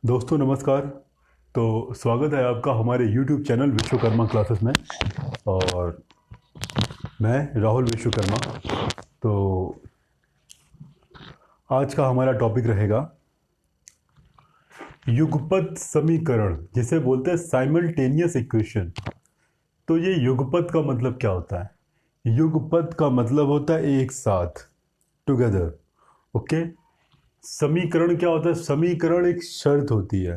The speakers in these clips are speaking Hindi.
दोस्तों नमस्कार। तो स्वागत है आपका हमारे YouTube चैनल विश्वकर्मा क्लासेस में। और मैं राहुल विश्वकर्मा। तो आज का हमारा टॉपिक रहेगा युगपत समीकरण, जिसे बोलते हैं साइमल्टेनियस इक्वेशन। तो ये युगपत का मतलब क्या होता है? युगपत का मतलब होता है एक साथ, टुगेदर। ओके। समीकरण क्या होता है? समीकरण एक शर्त होती है।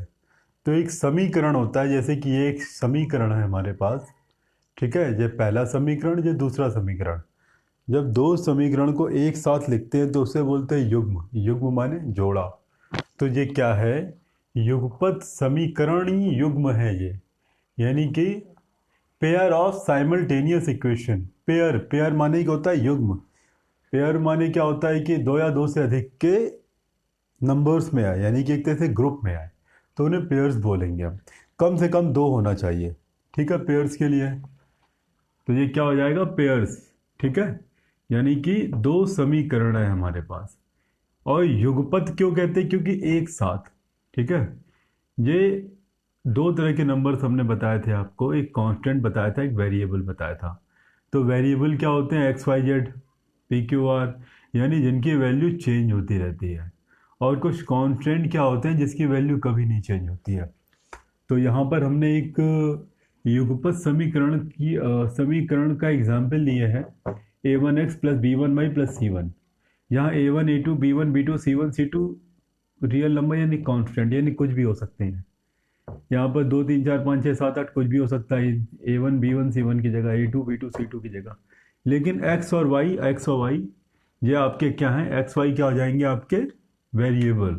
तो एक समीकरण होता है, जैसे कि ये एक समीकरण है हमारे पास। ठीक है, ये पहला समीकरण, ये दूसरा समीकरण। जब दो समीकरण को एक साथ लिखते हैं तो उसे बोलते हैं युग्म। युग्म माने जोड़ा। तो ये क्या है? युगपत समीकरणी युग्म है ये। यानी कि pair of simultaneous equation. Pair, pair माने क्या होता है? युग्म। पेयर माने क्या होता है कि दो या दो से अधिक के नंबर्स में आए, यानी कि एक तरह से ग्रुप में आए, तो उन्हें पेयर्स बोलेंगे हम। कम से कम दो होना चाहिए, ठीक है, पेयर्स के लिए। तो ये क्या हो जाएगा? पेयर्स। ठीक है, यानी कि दो समीकरण है हमारे पास। और युगपत क्यों कहते हैं? क्योंकि एक साथ। ठीक है। ये दो तरह के नंबर्स हमने बताए थे आपको, एक कांस्टेंट बताया था, एक वेरिएबल बताया था। तो वेरिएबल क्या होते हैं? X y z, p q r, यानी जिनकी वैल्यू चेंज होती रहती है। और कुछ कांस्टेंट क्या होते हैं? जिसकी वैल्यू कभी नहीं चेंज होती है। तो यहाँ पर हमने एक युगपत समीकरण का एग्जाम्पल लिए है। A one x plus B one y plus C one. यहाँ A one A two B one B two C one C two real number यानी कांस्टेंट, यानी कुछ भी हो सकते हैं। यहाँ पर दो तीन चार पाँच छः सात आठ कुछ भी हो सकता है। A one B one C one की जगह A two B two C two की जगह। लेकिन एक्स और वाई ये आपके क्या हैं? एक्स वाई क्या हो जाएंगे? आपके वेरिएबल।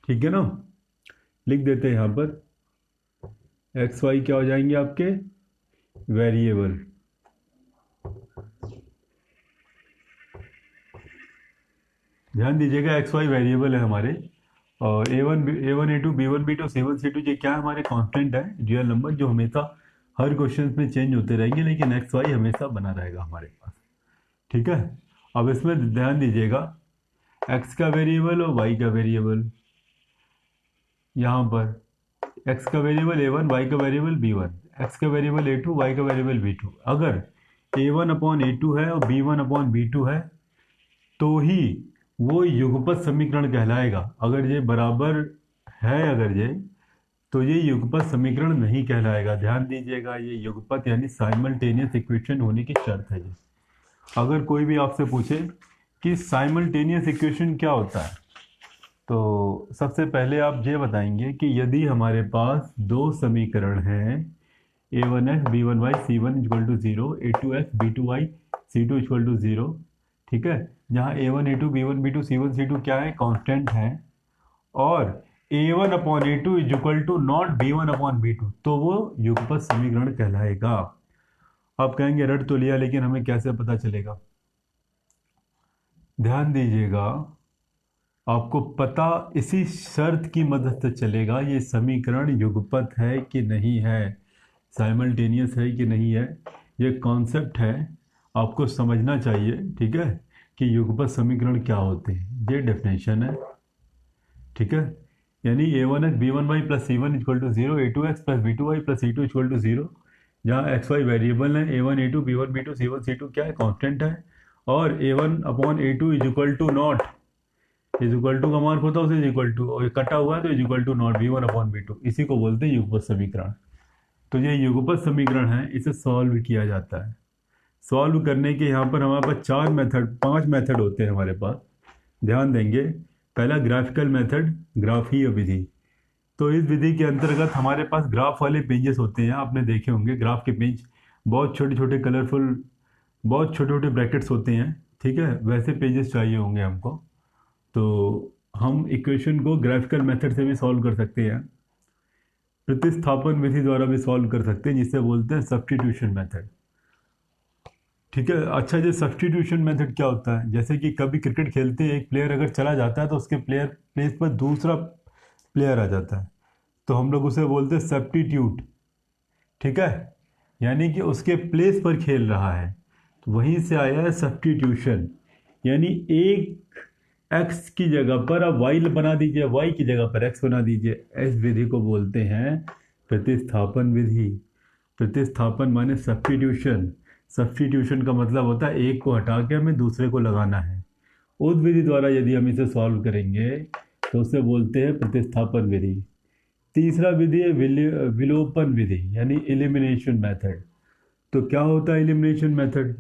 ठीक है ना। लिख देते हैं यहाँ पर, एक्स वाई क्या हो जाएंगे? आपके वेरिएबल। ध्यान दीजिएगा, एक्स वाई वेरिएबल है हमारे। और A one A two B one B two C one C two ये क्या है? हमारे कांस्टेंट है, रियल नंबर, जो हमेशा हर क्वेश्चन में चेंज होते रहेंगे, लेकिन एक्स वाई हमेशा बना रहेगा हमारे पास। ठीक है। अब इसमें ध्यान दीजिएगा, एक्स का वेरिएबल और वाई का वेरिएबल। यहाँ पर एक्स का वेरिएबल ए वन, वाई का वेरिएबल बी वन, एक्स का वेरिएबल ए टू, वाई का वेरिएबल बी टू। अगर a one upon A two है और b one upon B two है तो ही वो युगपत समीकरण कहलाएगा। अगर ये बराबर है, अगर ये, तो ये युगपत समीकरण नहीं कहलाएगा। ध्यान दीजिएगा, ये युगपत यानी साइमल्टेनियस इक्वेशन होने की शर्त है ये। अगर कोई भी आपसे पूछे कि साइमल्टेनियस इक्वेशन क्या होता है, तो सबसे पहले आप ये बताएंगे कि यदि हमारे पास दो समीकरण हैं, A one x B one y C one equal to zero, A two x B two y C two equal to zero. ठीक है। जहाँ A one A two B one B two C one C two क्या है? कांस्टेंट है। और A one upon A two is equal to not B one upon B two, तो वो युगपत समीकरण कहलाएगा। आप कहेंगे रट तो लिया, लेकिन हमें कैसे पता चलेगा? ध्यान दीजिएगा, आपको पता इसी शर्त की मदद से चलेगा, ये समीकरण युगपत है कि नहीं है, साइमल्टेनियस है कि नहीं है। ये कॉन्सेप्ट है, आपको समझना चाहिए। ठीक है, कि युगपत समीकरण क्या होते हैं। ये डेफिनेशन है। ठीक है। यानी A one x B one y plus C one equal to zero, A two x plus B two y plus C two equal to zero. जहाँ एक्स वाई वेरिएबल है, A one A two B one B two C one C two क्या है? कॉन्स्टेंट है। और A one upon A two is equal to not, is equal to का मार्क होता है उसे इज इक्वल टू, और कटा हुआ है तो is equal to not B one upon B two. इसी को बोलते हैं युगपत समीकरण। तो ये युगपत समीकरण है, इसे सॉल्व किया जाता है। सॉल्व करने के यहाँ पर हमारे पास चार मेथड, पांच मेथड होते हैं हमारे पास। ध्यान देंगे, पहला ग्राफिकल मेथड, ग्राफीय विधि। तो इस विधि के अंतर्गत हमारे पास ग्राफ वाले पेजेस होते हैं, आपने देखे होंगे ग्राफ के पेज, बहुत छोटे छोटे कलरफुल, बहुत छोटे छोटे ब्रैकेट्स होते हैं। ठीक है, वैसे पेजेस चाहिए होंगे हमको। तो हम इक्वेशन को ग्राफिकल मेथड से भी सॉल्व कर सकते हैं, प्रतिस्थापन विधि द्वारा भी सॉल्व कर सकते हैं, जिसे बोलते हैं सब्स्टिट्यूशन मेथड। ठीक है। अच्छा, ये सब्स्टिट्यूशन मेथड क्या होता है? जैसे कि कभी क्रिकेट खेलते हैं, एक प्लेयर अगर चला जाता है तो उसके प्लेयर प्लेस पर दूसरा प्लेयर आ जाता है, तो हम लोग उसे बोलते हैं सब्स्टिट्यूट। ठीक है, यानी कि उसके प्लेस पर खेल रहा है, तो वहीं से आया है सब्स्टिट्यूशन। यानी एक एक्स की जगह पर आप वाई बना दीजिए, वाई की जगह पर एक्स बना दीजिए। इस विधि को बोलते हैं प्रतिस्थापन विधि। प्रतिस्थापन माने सब्स्टिट्यूशन। सब्स्टिट्यूशन का मतलब होता है एक को हटा के हमें दूसरे को लगाना है। उस विधि द्वारा यदि हम इसे सॉल्व करेंगे तो उसे बोलते हैं प्रतिस्थापन विधि। तीसरा विधि है विलोपन विधि यानी एलिमिनेशन मेथड। तो क्या होता है एलिमिनेशन मेथड?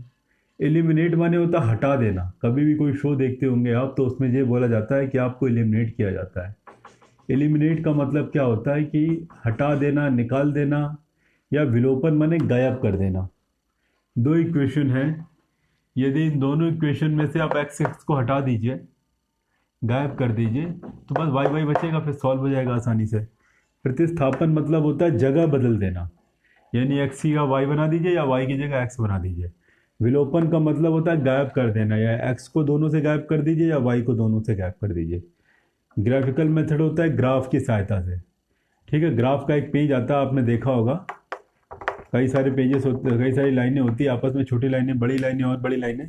एलिमिनेट माने होता है हटा देना। कभी भी कोई शो देखते होंगे आप तो उसमें ये बोला जाता है कि आपको एलिमिनेट किया जाता है। एलिमिनेट का मतलब क्या होता है कि हटा देना, निकाल देना, या विलोपन माने गायब कर देना। दो इक्वेशन है, यदि इन दोनों इक्वेशन में से आप एक्स एक्स को हटा दीजिए, गायब कर दीजिए, तो बस वाई वाई बचेगा, फिर सॉल्व हो जाएगा आसानी से। प्रतिस्थापन मतलब होता है जगह बदल देना, यानी एक्स की जगह वाई बना दीजिए या वाई की जगह एक्स बना दीजिए। विलोपन का मतलब होता है गायब कर देना, या एक्स को दोनों से गायब कर दीजिए या वाई को दोनों से गायब कर दीजिए। ग्राफिकल मेथड होता है ग्राफ की सहायता से। ठीक है, ग्राफ का एक पेज आता है, आपने देखा होगा, कई सारे पेजेस होते, कई सारी लाइनें होती है आपस में, छोटी लाइनें, बड़ी लाइनें और बड़ी लाइनें।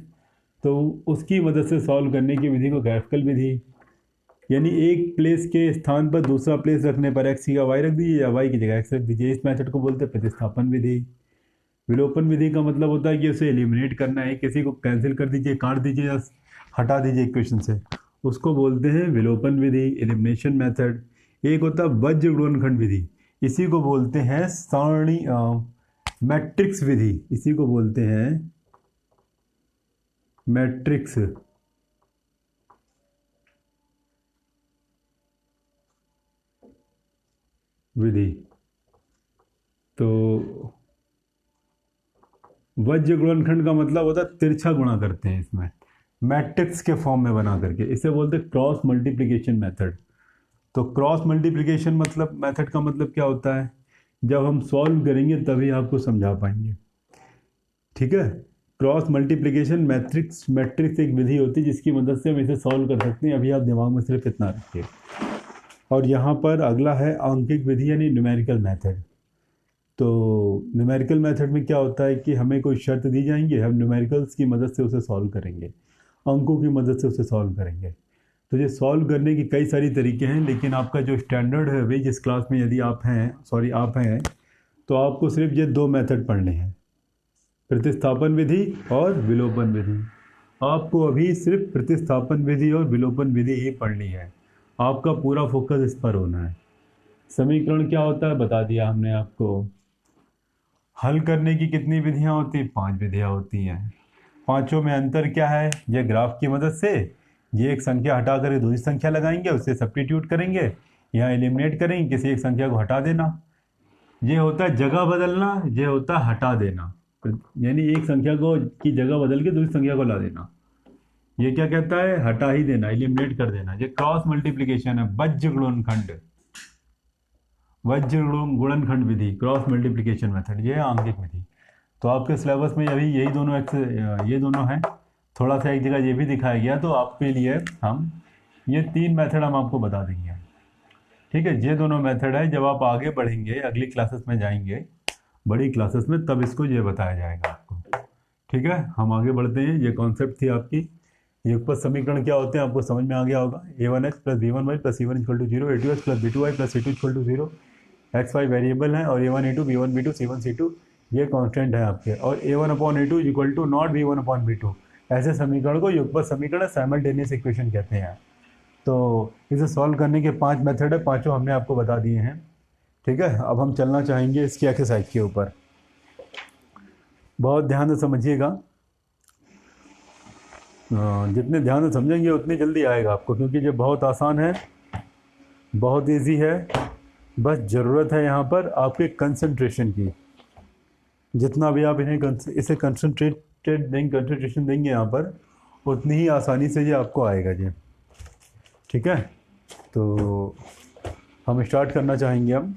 तो उसकी मदद से सॉल्व करने की विधि को ग्राफिकल विधि, यानी एक प्लेस के स्थान पर दूसरा प्लेस रखने पर एक्स की जगह वाई रख दीजिए या वाई की जगह एक्स रख दीजिए। इस मेथड को बोलते हैं प्रतिस्थापन विधि। विलोपन विधि का मतलब होता है कि उसे एलिमिनेट करना है, किसी को कैंसिल कर दीजिए, काट दीजिए या हटा दीजिए इक्वेशन से, उसको बोलते हैं विलोपन विधि, एलिमिनेशन मेथड। एक होता है वज्र गुणनखंड विधि, इसी को बोलते हैं सारणी मैट्रिक्स विधि, इसी को बोलते हैं मैट्रिक्स विधि। तो वज्र गुणनखंड का मतलब होता है तिरछा गुणा करते हैं इसमें, मैट्रिक्स के फॉर्म में बना करके, इसे बोलते हैं क्रॉस मल्टीप्लिकेशन मेथड। तो क्रॉस मल्टीप्लिकेशन मतलब मेथड का मतलब क्या होता है, जब हम सॉल्व करेंगे तभी आपको समझा पाएंगे। ठीक है, क्रॉस मल्टीप्लिकेशन मैट्रिक्स मैट्रिक्स एक विधि होती है जिसकी मदद से हम इसे सॉल्व कर सकते हैं। अभी आप दिमाग में सिर्फ इतना रखिए। और यहाँ पर अगला है आंकिक विधि यानी न्यूमेरिकल मेथड। तो न्यूमेरिकल मेथड में क्या होता है कि हमें कोई शर्त दी जाएंगी, हम न्यूमेरिकल्स की मदद से उसे सॉल्व करेंगे, अंकों की मदद से उसे सॉल्व करेंगे। तो ये सॉल्व करने की कई सारी तरीके हैं, लेकिन आपका जो स्टैंडर्ड है वे जिस क्लास में यदि आप हैं तो आपको सिर्फ ये दो मेथड पढ़ने हैं, प्रतिस्थापन विधि और विलोपन विधि। आपको अभी सिर्फ प्रतिस्थापन विधि और विलोपन विधि ही पढ़नी है, आपका पूरा फोकस इस पर होना है। समीकरण क्या होता है बता दिया हमने आपको। हल करने की कितनी विधियां होती हैं? 5 विधियां होती हैं। पांचों में अंतर क्या है? ये ग्राफ की मदद से ये एक संख्या हटा कर दूसरी संख्या लगाएंगे, उससे सब्स्टिट्यूट करेंगे, यहाँ एलिमिनेट करेंगे, किसी एक संख्या को हटा देना। ये होता है जगह बदलना, ये होता है हटा देना, यानी एक संख्या को की जगह बदल के दूसरी संख्या को ला देना। ये क्या कहता है? हटा ही देना, एलिमिनेट कर देना। ये क्रॉस मल्टीप्लिकेशन है, वज्र गुणनखंड, वज्र गुणनखंड विधि, क्रॉस मल्टीप्लिकेशन मेथड, ये है आंकिक विधि। तो आपके सिलेबस में अभी यही दोनों ये दोनों हैं, थोड़ा सा एक जगह ये भी दिखाया गया, तो आपके लिए हम ये 3 मेथड हम आपको बता देंगे। ठीक है, ये दोनों मेथड है, जब आप आगे बढ़ेंगे अगली क्लासेस में जाएंगे, बड़ी क्लासेस में, तब इसको ये बताया जाएगा आपको। ठीक है, हम आगे बढ़ते हैं। ये कॉन्सेप्ट थी आपकी। युगपत समीकरण क्या होते हैं आपको समझ में आ गया होगा। a1x plus b1y plus c1 equal to 0, a2x plus b2y plus c2 equal to 0, x y variable है, और a1 a2 b1 b2 c1 c2 ये कांस्टेंट है आपके, और a1 upon a2 equal to not b1 upon b2। ऐसे समीकरण को युगपत समीकरण साइमल्टेनियस इक्वेशन कहते हैं। तो इसे सॉल्व करने के 5 मेथड है, पांचों हमने आपको बता दिए हैं। ठीक है, अब हम चलना चाहेंगे इसकी एक्सरसाइज के ऊपर। बहुत ध्यान से समझिएगा, जितने ध्यान से समझेंगे उतनी जल्दी आएगा आपको, क्योंकि ये बहुत आसान है, बहुत इजी है। बस ज़रूरत है यहाँ पर आपके कंसंट्रेशन की। जितना भी आप इसे कंसंट्रेशन देंगे यहाँ पर, उतनी ही आसानी से ये आपको आएगा जी। ठीक है, तो हम स्टार्ट करना चाहेंगे हम।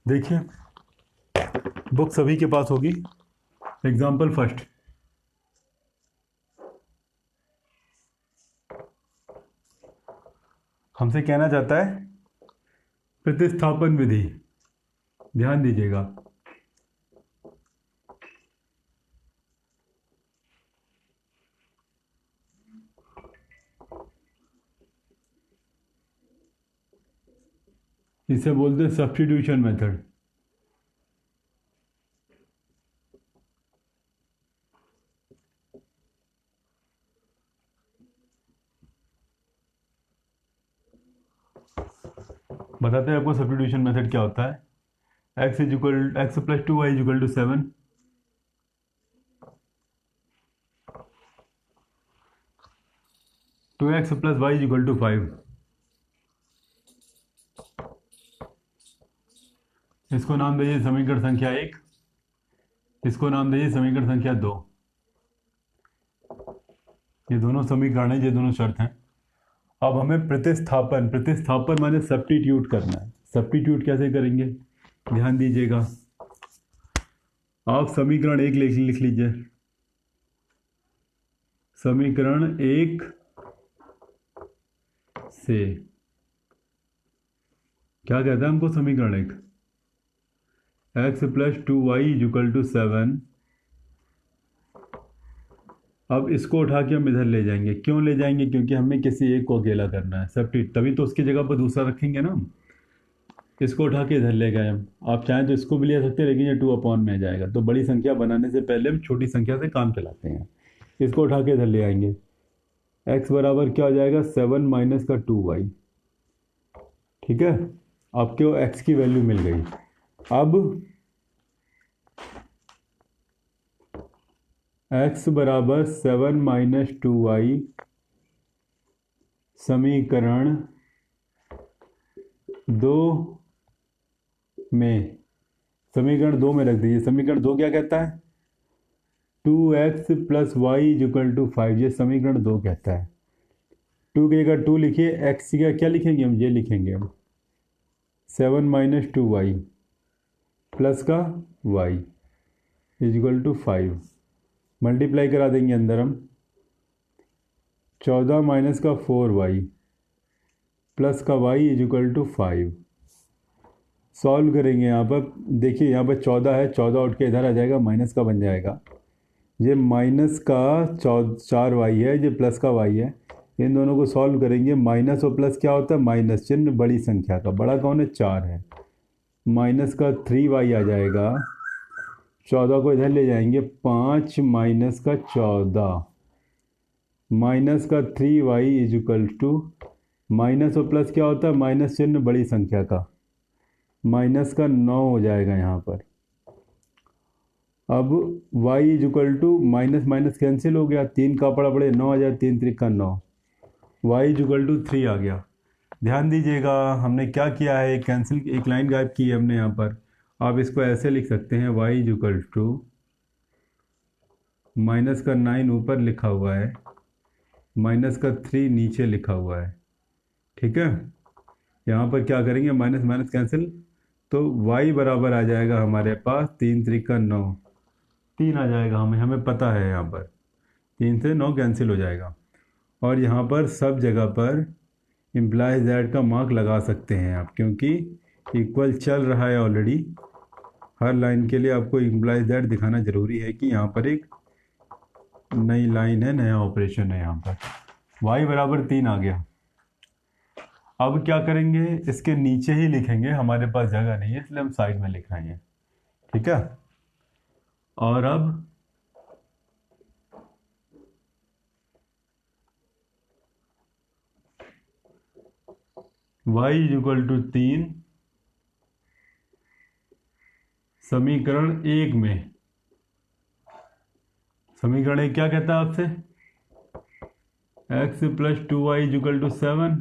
देखिए, बुक सभी के पास होगी, एग्जाम्पल फर्स्ट, हमसे कहना चाहता है प्रतिस्थापन विधि, ध्यान दीजिएगा। इसे बोलते हैं सब्स्टिट्यूशन मेथड। बताते हैं आपको सब्स्टिट्यूशन मेथड क्या होता है। X plus two y equal to 7, two x plus y equal to 5, इसको नाम दीजिए समीकरण संख्या 1, इसको नाम दीजिए समीकरण संख्या 2। ये दोनों समीकरण है, ये दोनों शर्त हैं। अब हमें प्रतिस्थापन माने सब्स्टिट्यूट करना है। सब्स्टिट्यूट कैसे करेंगे, ध्यान दीजिएगा। आप समीकरण 1 लिख लीजिए। समीकरण 1 से क्या कहता है हमको समीकरण 1, x plus two y equal to 7। अब इसको उठा के हम इधर ले जाएंगे। क्यों ले जाएंगे, क्योंकि हमें किसी एक को अकेला करना है सब्स्टिट्यूट, तभी तो उसकी जगह पर दूसरा रखेंगे ना। इसको उठा के इधर ले गए हम। आप चाहें तो इसको भी ले सकते हैं, लेकिन ये 2 अपॉन में जाएगा। तो बड़ी संख्या बनाने से पहले हम छोटी संख्या से काम चलाते हैं। इसको उठा के इधर ले आएंगे। एक्स बराबर क्या हो जाएगा, 7 माइनस का 2y। ठीक है, आपको एक्स की वैल्यू मिल गई। अब x बराबर 7 माइनस 2y समीकरण 2 में, समीकरण 2 में रख दीजिए। समीकरण 2 क्या कहता है, 2x plus y equal to 5। ये समीकरण 2 कहता है। 2 की जगह 2 लिखिए, x की जगह क्या लिखेंगे हम, ये लिखेंगे हम 7 माइनस 2y प्लस का y इक्वल टू 5। मल्टीप्लाई करा देंगे अंदर हम, 14 माइनस का 4y प्लस का y इक्वल टू 5। सॉल्व करेंगे। यहाँ पर देखिए, यहाँ पर 14 है, 14 उठ के इधर आ जाएगा, माइनस का बन जाएगा। ये माइनस का 4y है, ये प्लस का y है। इन दोनों को सॉल्व करेंगे। माइनस और प्लस क्या होता है, माइनस चिन्ह बड़ी संख्या का। बड़ा कौन है, 4 है। माइनस का 3y आ जाएगा। 14 को इधर ले जाएंगे, 5 माइनस का 14 माइनस का 3y इक्वल टू, माइनस और प्लस क्या होता है, माइनस चिन्ह बड़ी संख्या का, माइनस का 9 हो जाएगा यहाँ पर। अब y equal to, minus minus cancel हो गया, 3 का पड़ा पड़े 9 आ जाए, 3 3 का 9, y इक्वल टू 3 आ गया। ध्यान दीजिएगा, हमने क्या किया है, कैंसिल, एक लाइन गायब की है हमने यहाँ पर। आप इसको ऐसे लिख सकते हैं, y इक्वल टू माइनस का 9 ऊपर लिखा हुआ है, माइनस का 3 नीचे लिखा हुआ है। ठीक है, यहाँ पर क्या करेंगे, माइनस माइनस कैंसिल, तो y बराबर आ जाएगा हमारे पास 3 3 का 9, 3 आ जाएगा। हमें पता है, यहाँ पर 3 से 9 कैंसिल हो जाएगा। और यहाँ पर सब जगह पर इम्प्लाइज दैट का मार्क लगा सकते हैं आप, क्योंकि इक्वल चल रहा है ऑलरेडी। हर लाइन के लिए आपको इम्प्लाइज दैट दिखाना ज़रूरी है कि यहाँ पर एक नई लाइन है, नया ऑपरेशन है। यहाँ पर y बराबर 3 आ गया। अब क्या करेंगे, इसके नीचे ही लिखेंगे, हमारे पास जगह नहीं है इसलिए हम साइड में लिख रहे हैं। ठीक है, और अब y इक्वल टू 3 समीकरण 1 में, समीकरण 1 क्या कहता है आपसे, x plus 2y equal to 7।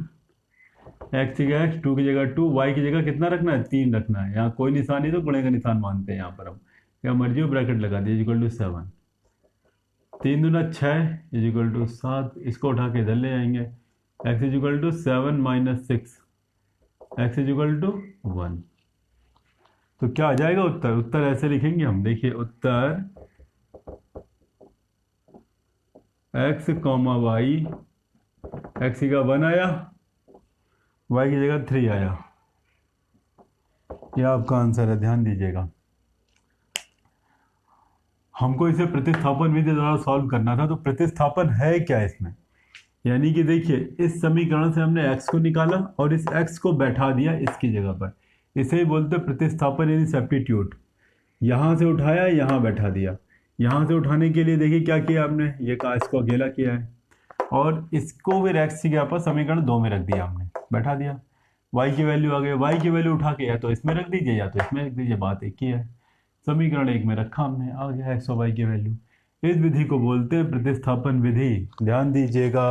X की जगह x, 2 की जगह 2, y की जगह कितना रखना है, 3 रखना है। यहाँ कोई निशान नहीं तो गुणे का निशान मानते हैं। यहाँ पर हम क्या मर्जी हो ब्रैकेट लगा दिए, इक्वल टू 7। 3 दूना 6 इक्वल टू 7। इसको उठा के इधर ले जाएंगे, x equal to 7 minus 6, x equal to 1। तो क्या आ जाएगा उत्तर, उत्तर ऐसे लिखेंगे हम, देखिए उत्तर एक्स कॉमा वाई, एक्स की जगह 1 आया, वाई की जगह 3 आया। यह आपका आंसर है, ध्यान दीजिएगा। हमको इसे प्रतिस्थापन विधि द्वारा सॉल्व करना था। तो प्रतिस्थापन है क्या इसमें, यानी कि देखिए इस समीकरण से हमने x को निकाला और इस x को बैठा दिया इसकी जगह पर। इसे ही बोलते हैं प्रतिस्थापन यानी सब्स्टिट्यूट। यहाँ से उठाया, यहाँ बैठा दिया। यहाँ से उठाने के लिए देखिए क्या किया हमने, ये कहा इसको अकेला किया है और इसको फिर x की जगह पर समीकरण 2 में रख दिया हमने, बैठा दिया। y की वैल्यू आ गई, y की वैल्यू उठा के या तो इसमें रख दीजिए या तो इसमें रख दीजिए, बात एक ही है। समीकरण 1 में रखा हमने, आ गया x और y की वैल्यू। इस विधि को बोलते हैं प्रतिस्थापन विधि, ध्यान दीजिएगा।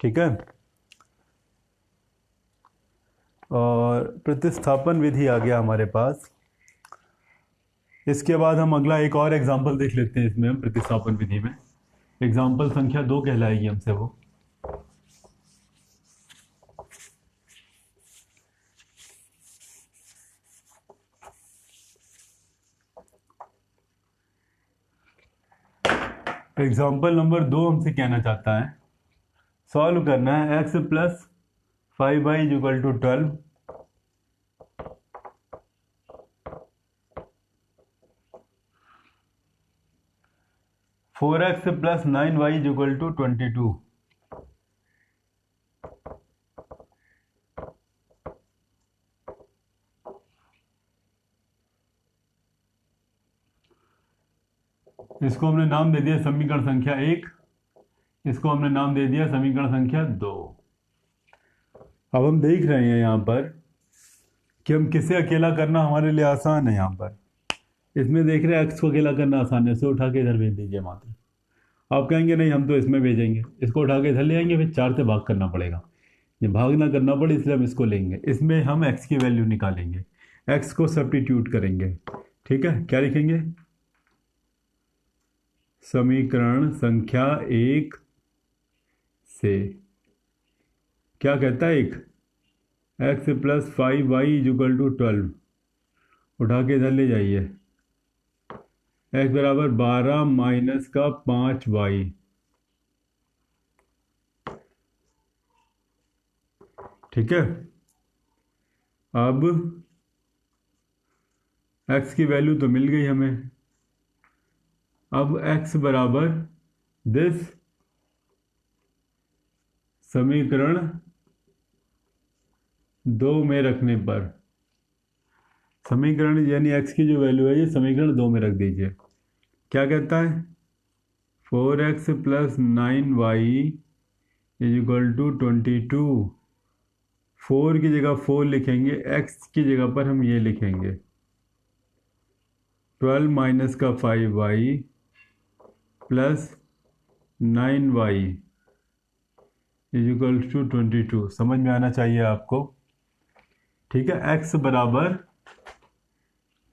ठीक है, और प्रतिस्थापन विधि आ गया हमारे पास। इसके बाद हम अगला एक और एग्जाम्पल देख लेते हैं इसमें हम प्रतिस्थापन विधि में। एग्जाम्पल संख्या 2 कहलाएगी हमसे वो। एग्जाम्पल नंबर 2 हमसे कहना चाहता है सॉल्व करना है x plus 5y equal to 12, 4x plus 9y equal to 22। इसको हमने नाम दे दिया समीकरण संख्या 1, इसको हमने नाम दे दिया समीकरण संख्या 2। अब हम देख रहे हैं यहाँ पर कि हम किसे अकेला करना हमारे लिए आसान है। यहाँ पर इसमें देख रहे हैं x को अकेला करना आसान है, इसे उठा के इधर भेज दीजिए मात्र। आप कहेंगे नहीं हम तो इसमें भेजेंगे, इसको उठा के इधर ले आएंगे, फिर 4 से भाग करना पड़ेगा। ये भाग ना करना पड़े इसलिए हम इसको लेंगे, इसमें हम x की वैल्यू निकालेंगे, x को सब्स्टिट्यूट करेंगे। ठीक है, क्या लिखेंगे, समीकरण संख्या 1 से क्या कहता है, एक x plus 5y equal to 12, उठा के इधर ले जाइए, x बराबर 12 माइनस का 5y। ठीक है, अब x की वैल्यू तो मिल गई हमें। अब x बराबर दिस समीकरण 2 में रखने पर, समीकरण यानी x की जो वैल्यू है ये समीकरण 2 में रख दीजिए। क्या कहता है, 4x plus 9y equal to 22। 4 की जगह 4 लिखेंगे, x की जगह पर हम ये लिखेंगे 12 माइनस का 5y plus 9y equal to 22। समझ में आना चाहिए आपको। ठीक है, x बराबर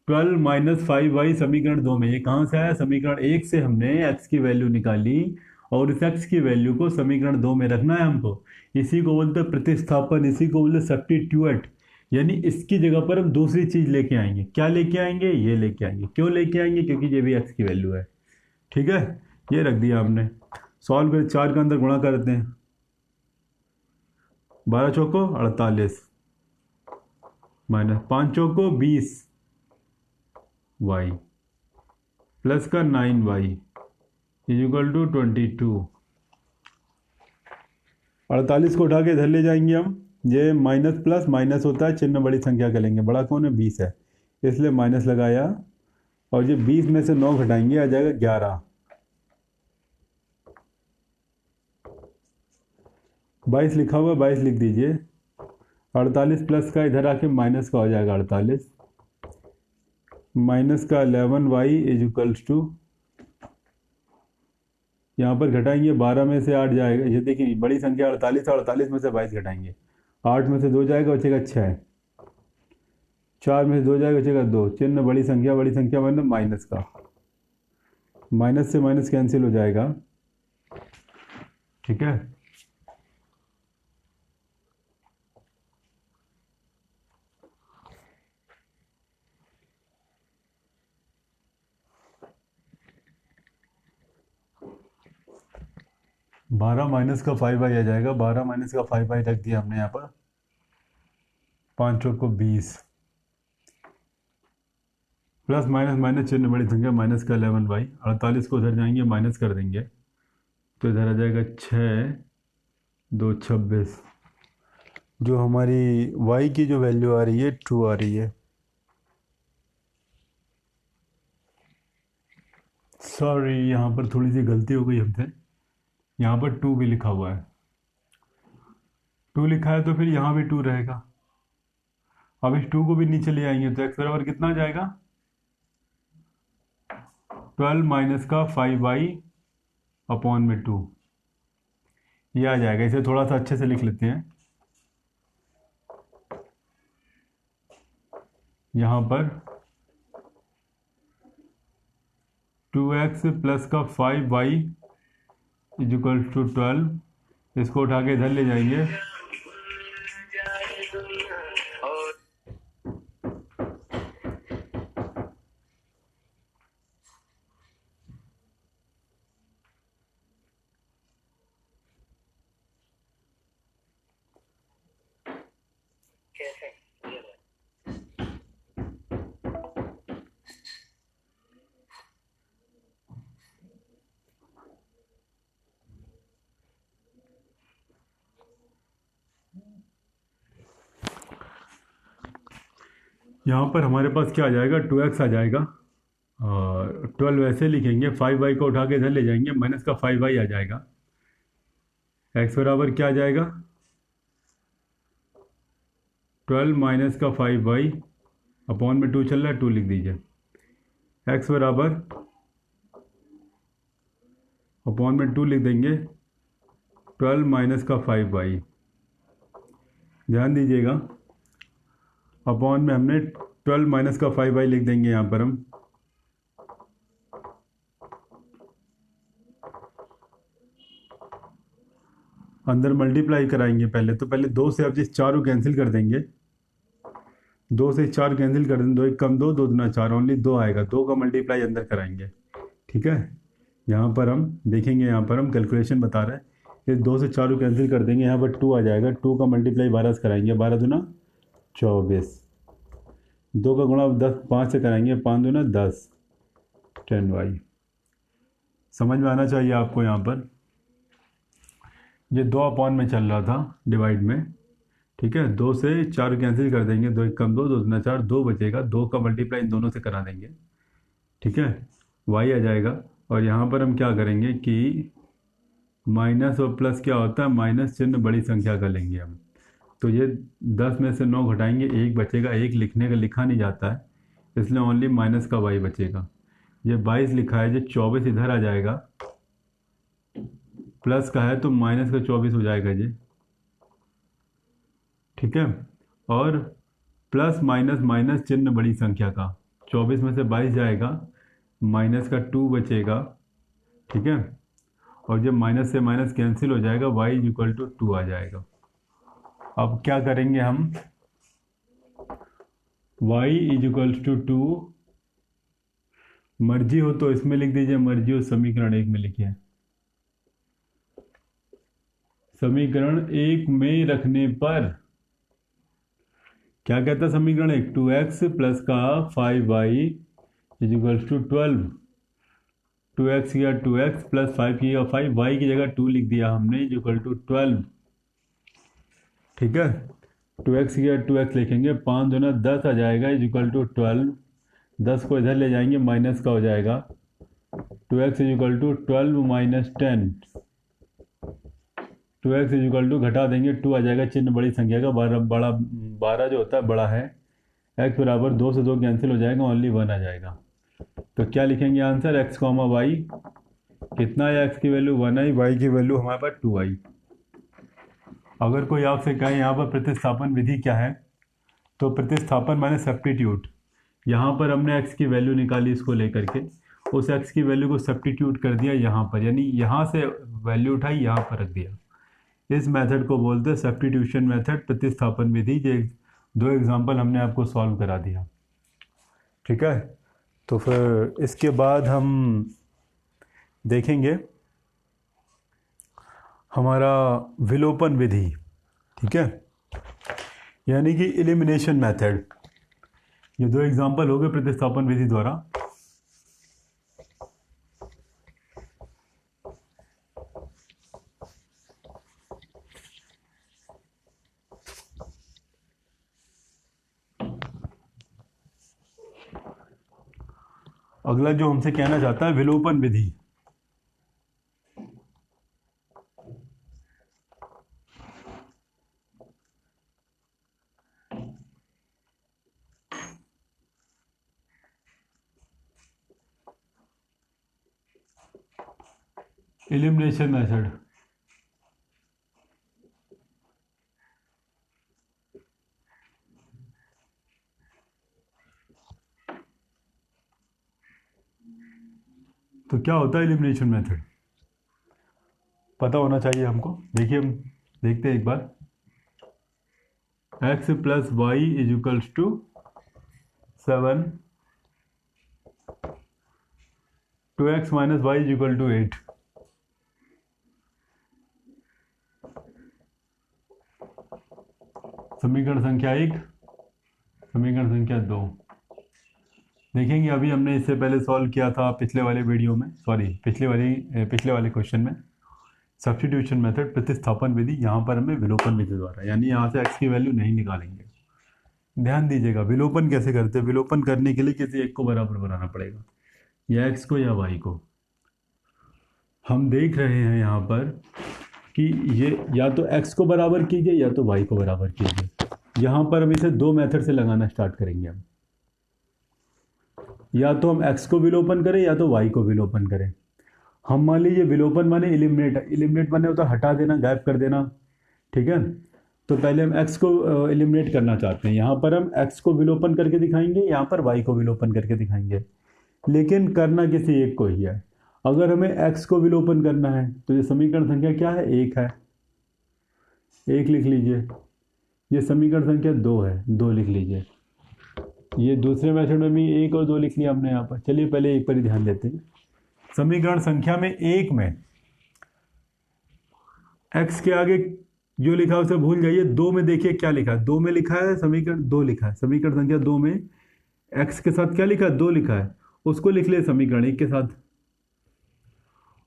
12 माइनस 5y समीकरण 2 में, ये कहाँ से आया, समीकरण 1 से हमने x की वैल्यू निकाली और इस x की वैल्यू को समीकरण 2 में रखना है हमको। इसी को बोलते हैं प्रतिस्थापन, इसी को बोलते हैं सब्स्टिट्यूट। यानी इसकी जगह पर हम दूसरी चीज लेके आएंगे। क्या लेके आएंगे, ये लेके आएंगे। क्यों लेके आएंगे, क्योंकि ये भी x की वैल्यू है। ठीक है, ये रख दिया हमने। सॉल्व कर, 4 के अंदर गुणा करते हैं, 12 चौको 48 माइनस 5 चौको 20 y प्लस का 9y इक्वल टू 22। 48 को उठा के इधर ले जाएंगे हम, ये माइनस प्लस माइनस होता है, चिन्ह बड़ी संख्या का लेंगे, बड़ा कौन है 20 है इसलिए माइनस लगाया, और ये 20 में से 9 घटाएंगे आ जाएगा 11। 22 लिखा हुआ 22 लिख दीजिए। 48 प्लस का इधर आके माइनस का हो जाएगा 48, माइनस का 11y इक्वल्स टू, यहाँ पर घटाएंगे 12 में से 8 जाएगा, ये देखिए बड़ी संख्या 48 है, 48 में से 22 घटाएंगे, 8 में से 2 जाएगा बचेगा 6, 4 में से 2 जाएगा बचेगा 2, चिन्ह बड़ी संख्या मतलब माइनस का, माइनस से माइनस कैंसिल हो जाएगा। ठीक है, 12 माइनस का 5y आ जाएगा। 12 माइनस का 5y रख दिया हमने यहाँ पर। 5 चौक को 20, प्लस माइनस माइनस चिन्ह बड़ी संख्या, माइनस का 11y। 48 को उधर जाएंगे माइनस कर देंगे तो इधर आ जाएगा 6 2 26। जो हमारी y की जो वैल्यू आ रही है 2 आ रही है। सॉरी, यहाँ पर थोड़ी सी गलती हो गई हमसे। यहाँ पर 2 भी लिखा हुआ है। 2 लिखा है तो फिर यहाँ भी 2 रहेगा। अब इस 2 को भी नीचे ले आएंगे तो x बराबर कितना आ जाएगा? 12 माइनस का 5y अपॉन में 2, ये आ जाएगा। इसे थोड़ा सा अच्छे से लिख लेते हैं। यहाँ पर 2x प्लस का 5y इज इक्वल टू 12। इसको उठा के इधर ले जाएंगे यहाँ पर हमारे पास क्या आ जाएगा? 2x आ जाएगा। और 12 ऐसे लिखेंगे, 5y को उठा के इधर ले जाएंगे, माइनस का 5y आ जाएगा। x बराबर क्या आ जाएगा? 12 माइनस का 5y अपॉन में 2 चल रहा है, 2 लिख दीजिए। x बराबर अपॉन में 2 लिख देंगे, 12 माइनस का 5y। ध्यान दीजिएगा, अपॉन में हमने 12 माइनस का 5y लिख देंगे यहाँ पर हम। अंदर मल्टीप्लाई कराएंगे पहले, तो पहले 2 से अब जिस 4 को कैंसिल कर देंगे। 2 से 4 कैंसिल कर देंगे, 2 1 कम 2, 2 दूना 4, ओनली 2 आएगा। 2 का मल्टीप्लाई अंदर कराएंगे, ठीक है। यहाँ पर हम देखेंगे, यहाँ पर हम कैलकुलेशन बता रहे हैं। ये 2 से 4 को कैंसिल कर देंगे, यहाँ पर 2 आ जाएगा। 2 का मल्टीप्लाई 12 से कराएंगे, 12 दूना 24। 2 का गुणा 10 5 से कराएंगे, 5 दूना 10, 10y। समझ में आना चाहिए आपको। यहाँ पर ये 2 अपॉन में चल रहा था डिवाइड में, ठीक है। 2 से 4 कैंसिल कर देंगे, 2 1 कम 2, 2 दूना 4, 2 बचेगा। 2 का मल्टीप्लाई इन दोनों से करा देंगे, ठीक है। y आ जाएगा। और यहाँ पर हम क्या करेंगे कि माइनस और प्लस क्या होता है, माइनस चिन्ह बड़ी संख्या का लेंगे हम। तो ये 10 में से 9 घटाएंगे, 1 बचेगा। 1 लिखने का लिखा नहीं जाता है, इसलिए ओनली माइनस का y बचेगा। ये 22 लिखा है, जो 24 इधर आ जाएगा। प्लस का है तो माइनस का 24 हो जाएगा ये, ठीक है। और प्लस माइनस माइनस चिन्ह बड़ी संख्या का, 24 में से 22 जाएगा, माइनस का 2 बचेगा, ठीक है। और जब माइनस से माइनस कैंसिल हो जाएगा, y इज इक्वल टू 2 आ जाएगा। अब क्या करेंगे हम, y इज इक्वल टू 2। मर्जी हो तो इसमें लिख दीजिए, मर्जी हो समीकरण 1 में लिखिए। समीकरण 1 में रखने पर क्या कहता है समीकरण 1? 2x प्लस का 5y is equal to 12। 2x किया 2x प्लस 5 किया 5, y की जगह 2 लिख दिया हमने, इज इक्वल टू 12, ठीक है। 2x किया 2x लिखेंगे, 5 दूना 10 आ जाएगा, इज इक्वल टू 12। 10 को इधर ले जाएंगे, माइनस का हो जाएगा। 2x is equal to 12 minus 10। 2x is equal to घटा देंगे, 2 आ जाएगा, चिन्ह बड़ी संख्या का। 12 जो होता है बड़ा है। x बराबर 2 से 2 कैंसिल हो जाएगा, ओनली 1 आ जाएगा। तो क्या लिखेंगे आंसर? x कॉमा वाई कितना है? x की वैल्यू 1 आई, y की वैल्यू हमारे पास 2 आई। अगर कोई आपसे कहे यहाँ पर प्रतिस्थापन विधि क्या है, तो प्रतिस्थापन माने सब्स्टिट्यूट। यहाँ पर हमने x की वैल्यू निकाली, इसको लेकर के उस x की वैल्यू को सब्स्टिट्यूट कर दिया यहाँ पर, यानी यहाँ से वैल्यू उठाई, यहाँ पर रख दिया। इस मेथड को बोलते हैं सब्स्टिट्यूशन मेथड, प्रतिस्थापन विधि। ये 2 एग्जाम्पल हमने आपको सॉल्व करा दिया, ठीक है। तो फिर इसके बाद हम देखेंगे हमारा विलोपन विधि, ठीक है, यानी कि एलिमिनेशन मेथड। ये दो एग्जांपल हो गए प्रतिस्थापन विधि द्वारा। अगला जो हमसे कहना चाहता है विलोपन विधि। Elimination method. तो क्या होता है एलिमिनेशन मेथड, पता होना चाहिए हमको। देखिए हम देखते हैं एक बार। x plus y is equals to 7, 2x minus y is equal to 8। समीकरण संख्या 1, समीकरण संख्या 2 देखेंगे। अभी हमने इससे पहले सॉल्व किया था पिछले वाले वीडियो में, सॉरी पिछले वाले क्वेश्चन में, सब्स्टिट्यूशन मेथड, प्रतिस्थापन विधि। यहाँ पर हमें विलोपन विधि द्वारा, यानी यहाँ से x की वैल्यू नहीं निकालेंगे। ध्यान दीजिएगा, विलोपन कैसे करते हैं। विलोपन करने के लिए किसी एक को बराबर बनाना पड़ेगा, या x को या y को। हम देख रहे हैं यहाँ पर कि ये या तो x को बराबर कीजिए या तो y को बराबर कीजिए। यहाँ पर हम इसे दो मेथड से लगाना स्टार्ट करेंगे। हम या तो हम x को विलोपन करें या तो y को विलोपन करें। हम मान लीजिए विलोपन माने एलिमिनेट, एलिमिनेट माने होता है हटा देना, गायब कर देना, ठीक है। तो पहले हम x को एलिमिनेट करना चाहते हैं। यहाँ पर हम x को विलोपन करके दिखाएंगे, यहाँ पर y को विलोपन करके दिखाएंगे, लेकिन करना किसी एक को ही है। अगर हमें x को विलोपन करना है तो ये समीकरण संख्या क्या है, 1 है, 1 लिख लीजिए। ये समीकरण संख्या 2 है, 2 लिख लीजिए। ये दूसरे मेथड में भी 1 और 2 लिख लिया हमने यहाँ पर। चलिए पहले 1 पर ही ध्यान देते हैं। समीकरण संख्या में 1 में x के आगे जो लिखा है उसे भूल जाइए। 2 में देखिए क्या लिखा है, 2 में लिखा है समीकरण 2 लिखा है। समीकरण संख्या 2 में x के साथ क्या लिखा है, 2 लिखा है, उसको लिख ले समीकरण 1 के साथ।